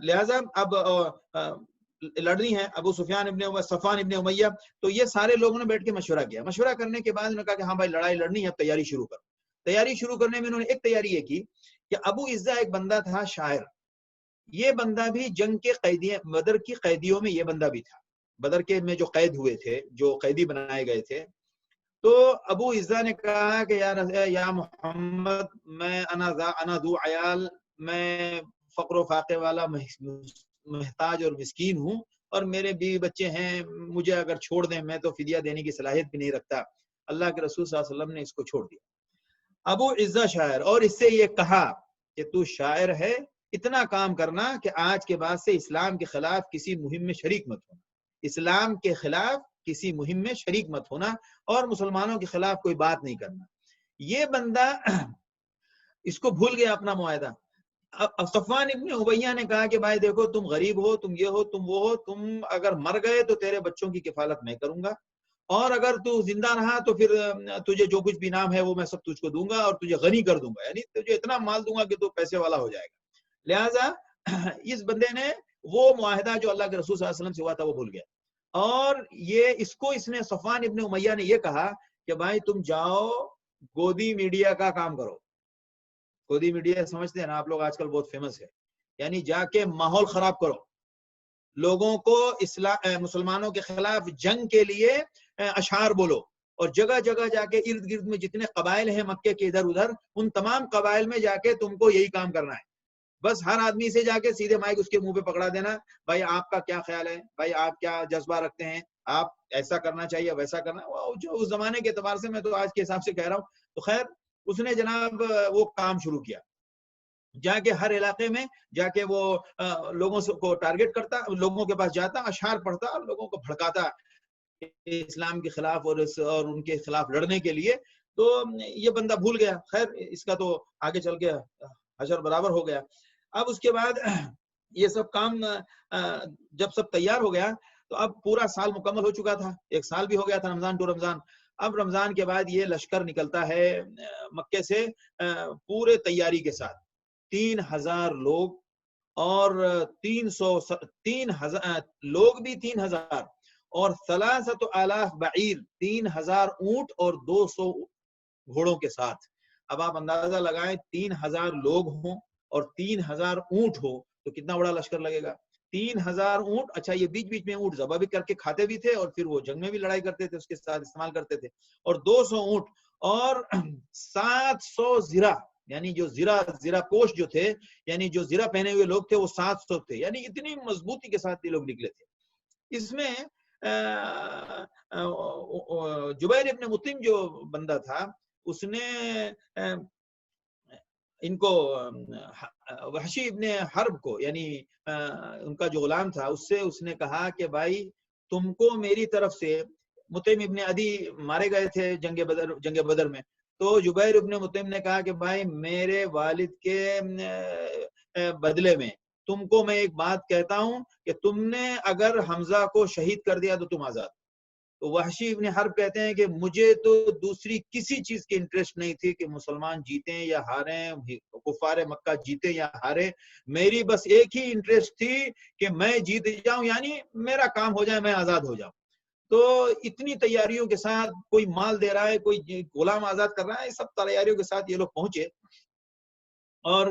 لہٰذا اب لڑنی ہے. ابو سفیان ابن صفوان ابن امیہ، تو یہ سارے لوگوں نے بیٹھ کے مشورہ کیا. مشورہ کرنے کے بعد انہوں نے کہا کہ ہاں بھائی لڑائی لڑنی ہے، اب تیاری شروع کر. تیاری شروع کرنے میں انہوں نے ایک تیاری یہ کی کہ ابو عزہ ایک بندہ تھا شاعر، یہ بندہ بھی جنگ کے بدر کی قیدیوں میں یہ بندہ بھی تھا. بدر کے میں جو قید ہوئے تھے، جو قیدی بنائے گئے تھے، تو ابو عزہ نے کہا کہ یا محمد میں انا ذو عیال، میں فقر و فاقے والا محتاج اور مسکین ہوں اور میرے بیوی بچے ہیں، مجھے اگر چھوڑ دیں میں تو فدیہ دینے کی صلاحیت بھی نہیں رکھتا. اللہ کے رسول صلی اللہ علیہ وسلم نے اس کو چھوڑ دیا. ابو عزہ شاعر، اور اس سے یہ کہا کہ تو شاعر ہے، اتنا کام کرنا کہ آج کے بعد سے اسلام کے خلاف کسی مہم میں شریک مت ہونا، اسلام کے خلاف کسی مہم میں شریک مت ہونا اور مسلمانوں کے خلاف کوئی بات نہیں کرنا. یہ بندہ اس کو بھول گیا اپنا معاہدہ. صفوان ابن امیہ نے کہا کہ بھائی دیکھو تم غریب ہو، تم یہ ہو، تم وہ ہو، تم اگر مر گئے تو تیرے بچوں کی کفالت میں کروں گا، اور اگر تو زندہ رہا تو پھر تجھے جو کچھ بھی نام ہے وہ میں سب تجھ کو دوں گا اور تجھے غنی کر دوں گا، یعنی تجھے اتنا مال دوں گا کہ تو پیسے والا ہو جائے گا. لہٰذا اس بندے نے وہ معاہدہ جو اللہ کے رسول صلی اللہ علیہ وسلم سے ہوا تھا وہ بھول گیا. اور اس نے صفوان ابن امیہ نے یہ کہا کہ بھائی تم جاؤ گودی میڈیا کا کام کرو. گودی میڈیا سمجھتے ہیں نا آپ لوگ، آج کل بہت فیمس ہے. یعنی جا کے ماحول خراب کرو، لوگوں کو مسلمانوں کے خلاف جنگ کے لیے اشعار بولو، اور جگہ جگہ جا کے ارد گرد میں جتنے قبائل ہیں مکے کے ادھر ادھر، ان تمام قبائل میں جا کے تم کو یہی کام کرنا ہے. بس ہر آدمی سے جا کے سیدھے مائک اس کے منہ پہ پکڑا دینا، بھائی آپ کا کیا خیال ہے، بھائی آپ کیا جذبہ رکھتے ہیں، آپ ایسا کرنا چاہیے ویسا کرنا. جو اس زمانے کے اعتبار سے میں تو آج کے حساب سے کہہ رہا ہوں. تو خیر اس نے جناب وہ کام شروع کیا، جا کے ہر علاقے میں جا کے وہ لوگوں کو ٹارگٹ کرتا، لوگوں کے پاس جاتا، اشعار پڑھتا اور لوگوں کو بھڑکاتا اسلام کے خلاف اور ان کے خلاف لڑنے کے لیے. تو یہ بندہ بھول گیا. خیر اس کا تو آگے چل کے حشر برابر ہو گیا. اب اس کے بعد یہ سب کام جب سب تیار ہو گیا تو اب پورا سال مکمل ہو چکا تھا, ایک سال بھی ہو گیا تھا, رمضان ٹو رمضان. اب رمضان کے بعد یہ لشکر نکلتا ہے مکے سے پورے تیاری کے ساتھ, 3000 لوگ اور 3,000 لوگ بھی 3000 اور 3,000 بعیر 3000 اونٹ اور 200 گھوڑوں کے ساتھ. اب آپ اندازہ لگائیں 3000 لوگ ہوں اور 3000 اونٹ ہو تو کتنا بڑا لشکر لگے گا. 3000 اونٹ, اچھا یہ بیچ بیچ میں اونٹ ذبح بھی کر کے کھاتے بھی تھے اور پھر وہ جنگ میں بھی لڑائی کرتے تھے, اس کے ساتھ استعمال کرتے تھے, اور 200 اونٹ اور 700 زرہ, یعنی جو زرہ پوش جو تھے, یعنی جو زرہ پہنے ہوئے لوگ تھے وہ 700 تھے, یعنی اتنی مضبوطی کے ساتھ یہ لوگ نکلے تھے. اس میں جبیر ابن مطعم جو بندہ تھا اس نے ان کو وحشی ابن حرب کو, یعنی ان کا جو غلام تھا, اس نے کہا کہ بھائی تم کو میری طرف سے, مطعم ابن عدی مارے گئے تھے جنگ بدر میں, تو جبیر ابن مطعم نے کہا کہ بھائی میرے والد کے بدلے میں تم کو میں ایک بات کہتا ہوں کہ تم نے اگر حمزہ کو شہید کر دیا تو تم آزاد. تو وحشی ابن حرب کہتے ہیں کہ مجھے تو دوسری کسی چیز کی انٹرسٹ نہیں تھی کہ مسلمان جیتیں یا ہاریں, کفار مکہ جیتیں یا ہاریں, میری بس ایک ہی انٹرسٹ تھی کہ میں جیت جاؤں, یعنی میرا کام ہو جائے, میں آزاد ہو جاؤں. تو اتنی تیاریوں کے ساتھ, کوئی مال دے رہا ہے, کوئی غلام آزاد کر رہا ہے, سب تیاریوں کے ساتھ یہ لوگ پہنچے. اور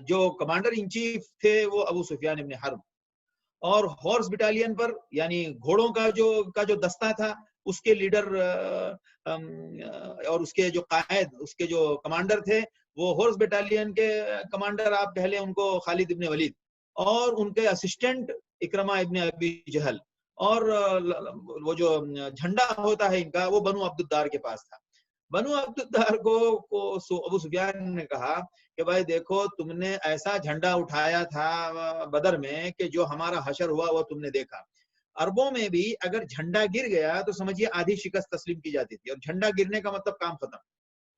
جو کمانڈر ان چیف تھے وہ ابو سفیان ابن حرب, اور ہارس بٹالین پر یعنی گھوڑوں کا جو دستہ تھا اس کے لیڈر اور اس کے جو قائد, اس کے جو کمانڈر تھے وہ ہارس بٹالین کے کمانڈر آپ کہہ لیں ان کو خالد ابن ولید, اور ان کے اسسٹنٹ اکرمہ ابن ابی جہل, اور وہ جو جھنڈا ہوتا ہے ان کا وہ بنو عبد الدار کے پاس تھا. بنو عبد الدار کو ابو سفیان نے کہا کہ بھائی دیکھو تم نے ایسا جھنڈا اٹھایا تھا بدر میں کہ جو ہمارا حشر ہوا وہ تم نے دیکھا. عربوں میں بھی اگر جھنڈا گر گیا تو سمجھیے آدھی شکست تسلیم کی جاتی تھی, اور جھنڈا گرنے کا مطلب کام ختم.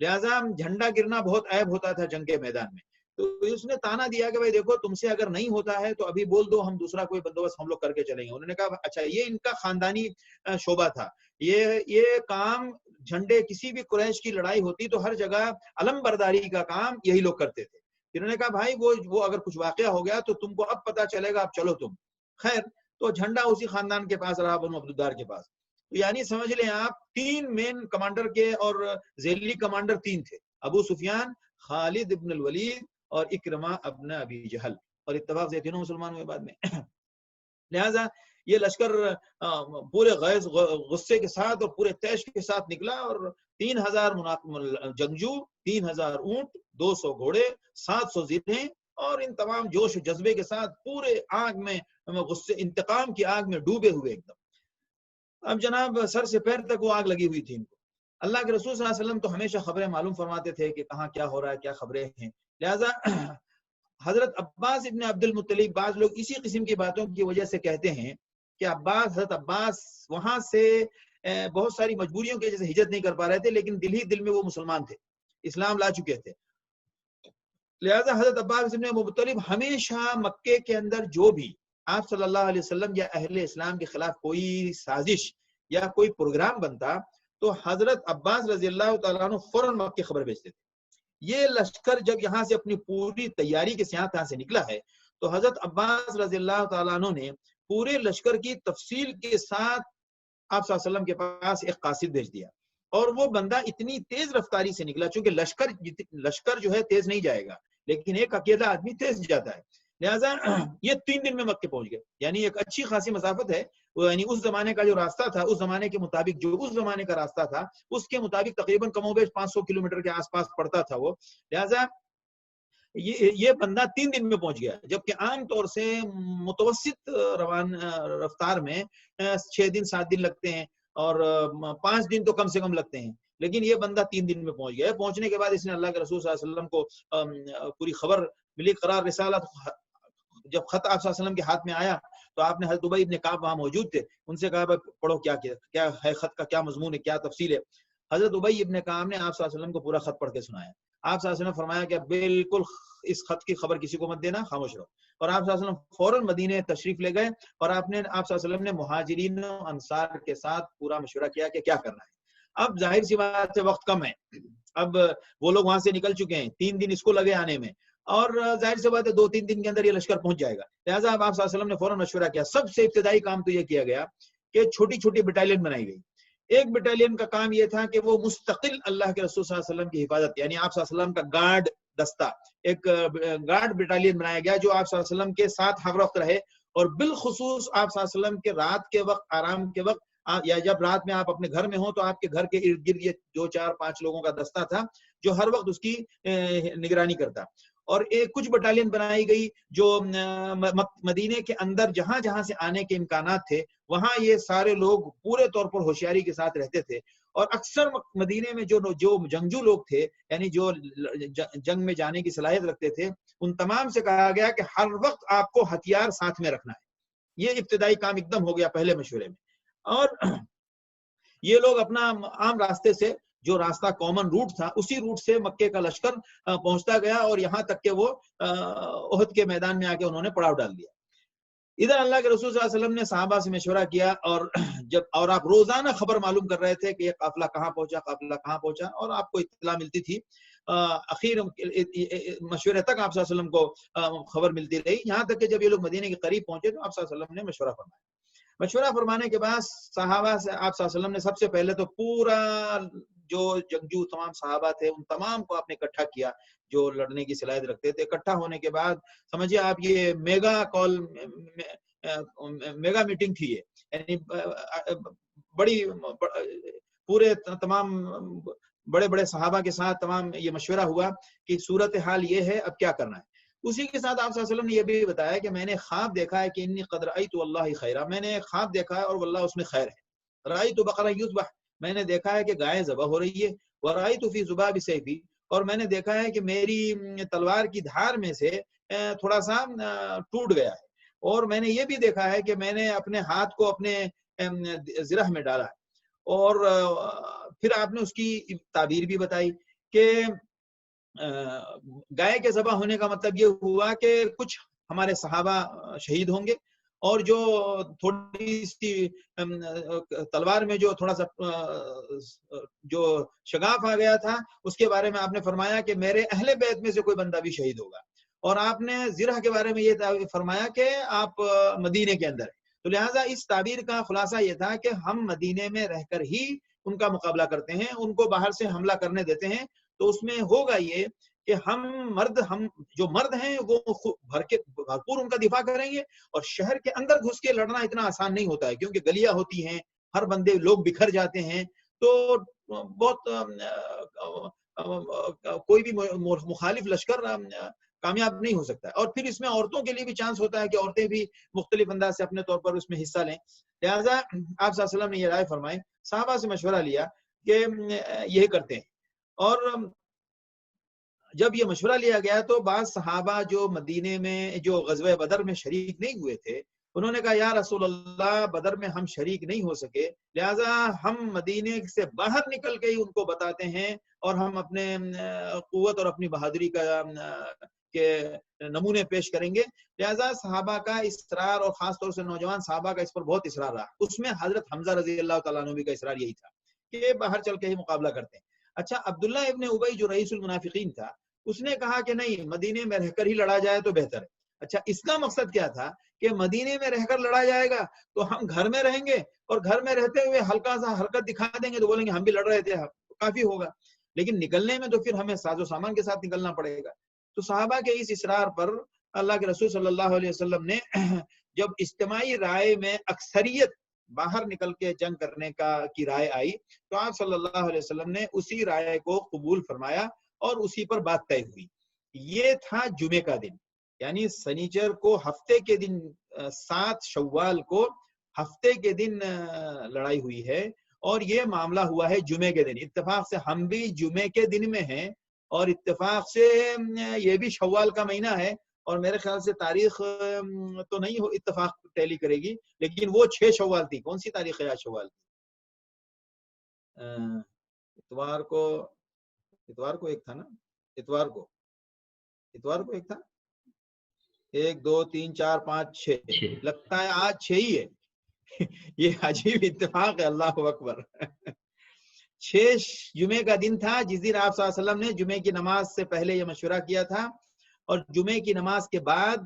لہٰذا جھنڈا گرنا بہت عیب ہوتا تھا جنگ کے میدان میں. تو اس نے تانا دیا کہ بھائی دیکھو تم سے اگر نہیں ہوتا ہے تو ابھی بول دو, ہم دوسرا کوئی بندوبست ہم لوگ کر کے چلیں گے. انہوں نے کہا اچھا یہ ان کا خاندانی شعبہ تھا, یہ کام جھنڈے, کسی بھی قریش کی لڑائی ہوتی تو ہر جگہ علم برداری کا کام یہی لوگ کرتے تھے. انہوں نے کہا بھائی وہ اگر کچھ واقعہ ہو گیا تو تم کو اب پتا چلے گا, اب چلو تم. خیر تو جھنڈا اسی خاندان کے پاس رہا, بنو عبدالدار کے پاس. تو یعنی سمجھ لیں آپ 3 مین کمانڈر کے اور ذیلی کمانڈر 3 تھے, ابو سفیان, خالد ابن الولید اور اکرمہ ابن ابی جہل, اور اتفاق سے تینوں مسلمان ہوئے بعد میں. لہذا یہ لشکر پورے غصے کے ساتھ اور پورے تیش کے ساتھ نکلا, اور 3000 جنگجو, 3000 اونٹ, 200 گھوڑے, 700 زرہیں, اور ان تمام جوش و جذبے کے ساتھ پورے آگ میں, غصے انتقام کی آگ میں ڈوبے ہوئے ایک دم. اب جناب سر سے پیر تک وہ آگ لگی ہوئی تھی ان کو. اللہ کے رسول صلی اللہ علیہ وسلم تو ہمیشہ خبریں معلوم فرماتے تھے کہ کہاں کیا ہو رہا ہے, کیا خبریں ہیں. لہذا حضرت عباس ابن عبد المطلب, بعض لوگ اسی قسم کی باتوں کی وجہ سے کہتے ہیں کہ حضرت عباس وہاں سے بہت ساری مجبوریوں کی وجہ سے ہجرت نہیں کر پا رہے تھے, لیکن دل ہی دل میں وہ مسلمان تھے, اسلام لا چکے تھے. لہذا حضرت عباس ابن مطلب ہمیشہ مکے کے اندر جو بھی آپ صلی اللہ علیہ وسلم یا اہل اسلام کے خلاف کوئی سازش یا کوئی پروگرام بنتا تو حضرت عباس رضی اللہ تعالیٰ عنہ فوراً مکے خبر بھیجتے تھے. یہ لشکر جب یہاں سے اپنی پوری تیاری کے ساتھ یہاں سے نکلا ہے تو حضرت عباس رضی اللہ تعالیٰ عنہ نے پورے لشکر کی تفصیل کے ساتھ آپ صلی اللہ علیہ وسلم کے پاس ایک قاصد بھیج دیا, اور وہ بندہ اتنی تیز رفتاری سے نکلا, چونکہ لشکر جو ہے تیز نہیں جائے گا, لیکن ایک اکیلا آدمی تیز جاتا ہے. لہٰذا یہ 3 دن میں مکے پہنچ گئے, یعنی ایک اچھی خاصی مسافت ہے. یعنی اس زمانے کا جو راستہ تھا, اس زمانے کے مطابق جو اس زمانے کا راستہ تھا اس کے مطابق تقریباً کم و بیش 500 کلومیٹر کے آس پاس پڑتا تھا وہ. لہٰذا یہ بندہ 3 دن میں پہنچ گیا, جبکہ عام طور سے متوسط رفتار میں 6 دن 7 دن لگتے ہیں, اور 5 دن تو کم سے کم لگتے ہیں. لیکن یہ بندہ 3 دن میں پہنچ گیا. پہنچنے کے بعد اس نے اللہ کے رسول صلی اللہ علیہ وسلم کو پوری خبر ملی. قرار رسالت, جب خط آپ صلی اللہ علیہ وسلم کے ہاتھ میں آیا تو آپ نے حضرت ابی ابن کعب وہاں موجود تھے, ان سے کہا پڑھو کیا ہے خط کا, کیا مضمون ہے, کیا تفصیل ہے. حضرت ابی ابن کعب نے آپ صلی اللہ علیہ وسلم کو پورا خط پڑھ کے سنایا. آپ صلی اللہ علیہ وسلم نے فرمایا کہ بالکل اس خط کی خبر کسی کو مت دینا, خاموش رہو. اور آپ صلی اللہ علیہ وسلم فوراً مدینے تشریف لے گئے, اور آپ صلی اللہ علیہ وسلم نے مہاجرین و انصار کے ساتھ پورا مشورہ کیا کہ کیا کرنا ہے. اب ظاہر سی بات ہے وقت کم ہے, اب وہ لوگ وہاں سے نکل چکے ہیں, 3 دن اس کو لگے آنے میں, اور ظاہر سی بات ہے 2-3 دن کے اندر یہ لشکر پہنچ جائے گا. لہٰذا اب آپ صلی اللہ علیہ وسلم نے فوراً مشورہ کیا. سب سے ابتدائی کام تو یہ کیا گیا کہ چھوٹی چھوٹی بٹالین بنائی گئی. ایک بٹالین کا کام یہ تھا کہ وہ مستقل اللہ کے رسول صلی اللہ علیہ وسلم کی حفاظت, یعنی آپ صلی اللہ علیہ وسلم کا گارڈ دستہ, ایک گارڈ بٹالین بنایا گیا جو آپ صلی اللہ علیہ وسلم کے ساتھ ہر وقت رہے, اور بالخصوص آپ صلی اللہ علیہ وسلم کے رات کے وقت, آرام کے وقت, یا جب رات میں آپ اپنے گھر میں ہوں تو آپ کے گھر کے ارد گرد یہ 2-4-5 لوگوں کا دستہ تھا جو ہر وقت اس کی نگرانی کرتا. اور ایک کچھ بٹالین بنائی گئی جو مدینے کے اندر جہاں جہاں سے آنے کے امکانات تھے وہاں یہ سارے لوگ پورے طور پر ہوشیاری کے ساتھ رہتے تھے. اور اکثر مدینے میں جو جنگجو لوگ تھے, یعنی جو جنگ میں جانے کی صلاحیت رکھتے تھے, ان تمام سے کہا گیا کہ ہر وقت آپ کو ہتھیار ساتھ میں رکھنا ہے. یہ ابتدائی کام ایک دم ہو گیا پہلے مشورے میں. اور یہ لوگ اپنا عام راستے سے, جو راستہ کامن روٹ تھا, اسی روٹ سے مکے کا لشکر پہنچتا گیا, اور یہاں تک کہ وہ احد کے میدان میں آ کے انہوں نے پڑاؤ ڈال دیا. ادھر اللہ کے رسول صلی اللہ علیہ وسلم نے صحابہ سے مشورہ کیا, اور آپ روزانہ خبر معلوم کر رہے تھے کہ یہ قافلہ کہاں پہنچا, اور آپ کو اطلاع ملتی تھی. اخیر مشورے تک آپ صلی اللہ علیہ وسلم کو خبر ملتی رہی, یہاں تک کہ جب یہ لوگ مدینے کے قریب پہنچے تو آپ صلی اللہ علیہ وسلم نے مشورہ فرمایا. مشورہ فرمانے کے بعد صحابہ سے آپ صلی اللہ علیہ وسلم نے سب سے پہلے تو پورا جو جنگجو تمام صحابہ تھے ان تمام کو آپ نے اکٹھا کیا جو لڑنے کی صلاحیت رکھتے تھے. اکٹھا ہونے کے بعد سمجھیے آپ یہ میگا میٹنگ تھی, یعنی بڑی پورے تمام بڑے بڑے صحابہ کے ساتھ تمام یہ مشورہ ہوا کہ صورتحال یہ ہے, اب کیا کرنا ہے. اسی کے ساتھ آپ صلی اللہ علیہ وسلم نے یہ بھی بتایا کہ میں نے خواب دیکھا ہے کہ انی قد رأیت واللہ خیرا, میں نے خواب دیکھا ہے اور واللہ اس میں خیر ہے. رأیت بقرہ یذبح, میں نے دیکھا ہے کہ گائے ذبح ہو رہی ہے. ورأیت فی ذباب سیفی, اور میں نے دیکھا ہے کہ میری تلوار کی دھار میں سے تھوڑا سا ٹوٹ گیا ہے. اور میں نے یہ بھی دیکھا ہے کہ میں نے اپنے ہاتھ کو اپنے زرہ میں ڈالا ہے. اور پھر آپ نے اس کی تعبیر بھی بتائی کہ گائے کے ذبح ہونے کا مطلب یہ ہوا کہ کچھ ہمارے صحابہ شہید ہوں گے, اور جو تھوڑی سی تلوار میں جو تھوڑا سا جو شگاف آ گیا تھا اس کے بارے میں آپ نے فرمایا کہ میرے اہل بیت میں سے کوئی بندہ بھی شہید ہوگا. اور آپ نے زرہ کے بارے میں یہ فرمایا کہ آپ مدینے کے اندر. تو لہٰذا اس تعبیر کا خلاصہ یہ تھا کہ ہم مدینے میں رہ کر ہی ان کا مقابلہ کرتے ہیں, ان کو باہر سے حملہ کرنے دیتے ہیں. تو اس میں ہوگا یہ کہ ہم جو مرد ہیں وہ بھرپور ان کا دفاع کریں گے, اور شہر کے اندر گھس کے لڑنا اتنا آسان نہیں ہوتا ہے کیونکہ گلیاں ہوتی ہیں, ہر بندے لوگ بکھر جاتے ہیں, تو بہت کوئی بھی مخالف لشکر کامیاب نہیں ہو سکتا ہے. اور پھر اس میں عورتوں کے لیے بھی چانس ہوتا ہے کہ عورتیں بھی مختلف انداز سے اپنے طور پر اس میں حصہ لیں. لہٰذا آپ صلی اللہ علیہ وسلم نے یہ رائے فرمائی, صحابہ سے مشورہ لیا کہ یہ کرتے ہیں. اور جب یہ مشورہ لیا گیا تو بعض صحابہ جو مدینے میں جو غزوہ بدر میں شریک نہیں ہوئے تھے انہوں نے کہا یا رسول اللہ بدر میں ہم شریک نہیں ہو سکے, لہٰذا ہم مدینے سے باہر نکل کے ہی ان کو بتاتے ہیں اور ہم اپنے قوت اور اپنی بہادری کے نمونے پیش کریں گے. لہٰذا صحابہ کا اصرار, اور خاص طور سے نوجوان صحابہ کا اس پر بہت اصرار رہا. اس میں حضرت حمزہ رضی اللہ تعالیٰ عنہ کا اصرار یہی تھا کہ باہر چل کے ہی مقابلہ کرتے ہیں. اچھا, عبداللہ ابن ابی جو رئیس المنافقین تھا اس نے کہا کہ نہیں, مدینے میں رہ کر ہی لڑا جائے تو بہتر ہے. اچھا, اس کا مقصد کیا تھا کہ مدینے میں رہ کر لڑا جائے گا تو ہم گھر میں رہیں گے اور گھر میں رہتے ہوئے ہلکا سا حرکت دکھا دیں گے تو بولیں گے ہم بھی لڑ رہے تھے, کافی ہوگا. لیکن نکلنے میں تو پھر ہمیں ساز و سامان کے ساتھ نکلنا پڑے گا. تو صحابہ کے اس اصرار پر اللہ کے رسول صلی اللہ علیہ وسلم نے جب اجتماعی رائے میں اکثریت باہر نکل کے جنگ کرنے کی رائے آئی تو آپ صلی اللہ علیہ وسلم نے اسی رائے کو قبول فرمایا اور اسی پر بات طے ہوئی. یہ تھا جمعے کا دن, یعنی سنیچر کو ہفتے کے دن 7 شوال کو ہفتے کے دن لڑائی ہوئی ہے, اور یہ معاملہ ہوا ہے جمعے کے دن. اتفاق سے ہم بھی جمعے کے دن میں ہیں, اور اتفاق سے یہ بھی شوال کا مہینہ ہے, اور میرے خیال سے تاریخ تو نہیں ہو اتفاق ٹیلی کرے گی, لیکن وہ 6 شوال تھی. کون سی تاریخ ہے آج شوال کی؟ اتوار کو ایک تھا نا، اتوار کو ایک تھا، 1 2 3 4 5 6 لگتا ہے آج 6 ہی ہے یہ عجیب اتفاق ہے، اللہ اکبر 6 جمعے کا دن تھا جس دن آپ صلی اللہ علیہ وسلم نے جمعے کی نماز سے پہلے یہ مشورہ کیا تھا، اور جمعے کی نماز کے بعد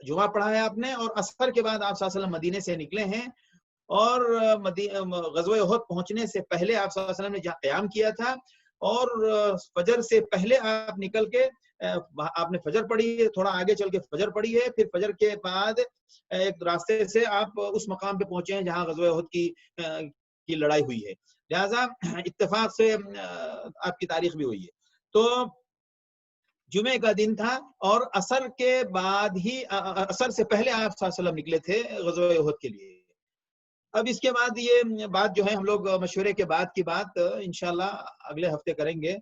جمعہ پڑھا ہے آپ نے، اور عصر کے بعد آپ صلی اللہ علیہ وسلم مدینے سے نکلے ہیں، اور غزوہ احد پہنچنے سے پہلے آپ صلی اللہ علیہ وسلم نے جہاں قیام کیا تھا، اور فجر سے پہلے آپ نکل کے آپ نے فجر پڑھی ہے، تھوڑا آگے چل کے فجر پڑھی ہے، پھر فجر کے بعد ایک راستے سے آپ اس مقام پہ پہنچے ہیں جہاں غزوہ احد کی لڑائی ہوئی ہے، لہذا اتفاق سے آپ کی تاریخ بھی ہوئی ہے۔ تو جمعے کا دن تھا، اور عصر کے بعد ہی، عصر سے پہلے آپ صلی اللہ علیہ وسلم نکلے تھے غزوہ احد کے لیے۔ اب اس کے بعد یہ بات جو ہے ہم لوگ مشورے کے بعد کی بات انشاءاللہ اگلے ہفتے کریں گے،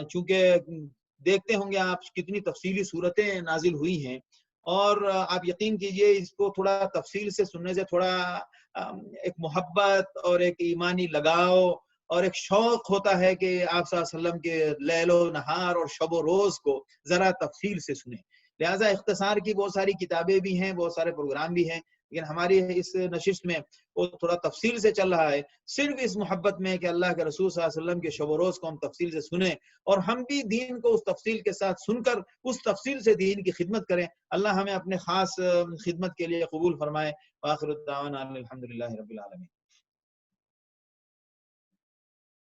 چونکہ دیکھتے ہوں گے آپ کتنی تفصیلی صورتیں نازل ہوئی ہیں، اور آپ یقین کیجئے اس کو تھوڑا تفصیل سے سننے سے تھوڑا ایک محبت اور ایک ایمانی لگاؤ اور ایک شوق ہوتا ہے کہ آپ صلی اللہ علیہ وسلم کے لیل و نہار اور شب و روز کو ذرا تفصیل سے سنیں۔ لہٰذا اختصار کی بہت ساری کتابیں بھی ہیں، بہت سارے پروگرام بھی ہیں، لیکن ہماری اس نشست میں وہ تھوڑا تفصیل سے چل رہا ہے، صرف اس محبت میں کہ اللہ کے رسول صلی اللہ علیہ وسلم کے شب و روز کو ہم تفصیل سے سنیں، اور ہم بھی دین کو اس تفصیل کے ساتھ سن کر اس تفصیل سے دین کی خدمت کریں۔ اللہ ہمیں اپنے خاص خدمت کے لیے قبول فرمائے۔ وآخر الدعوانا الحمدللہ رب العالمین۔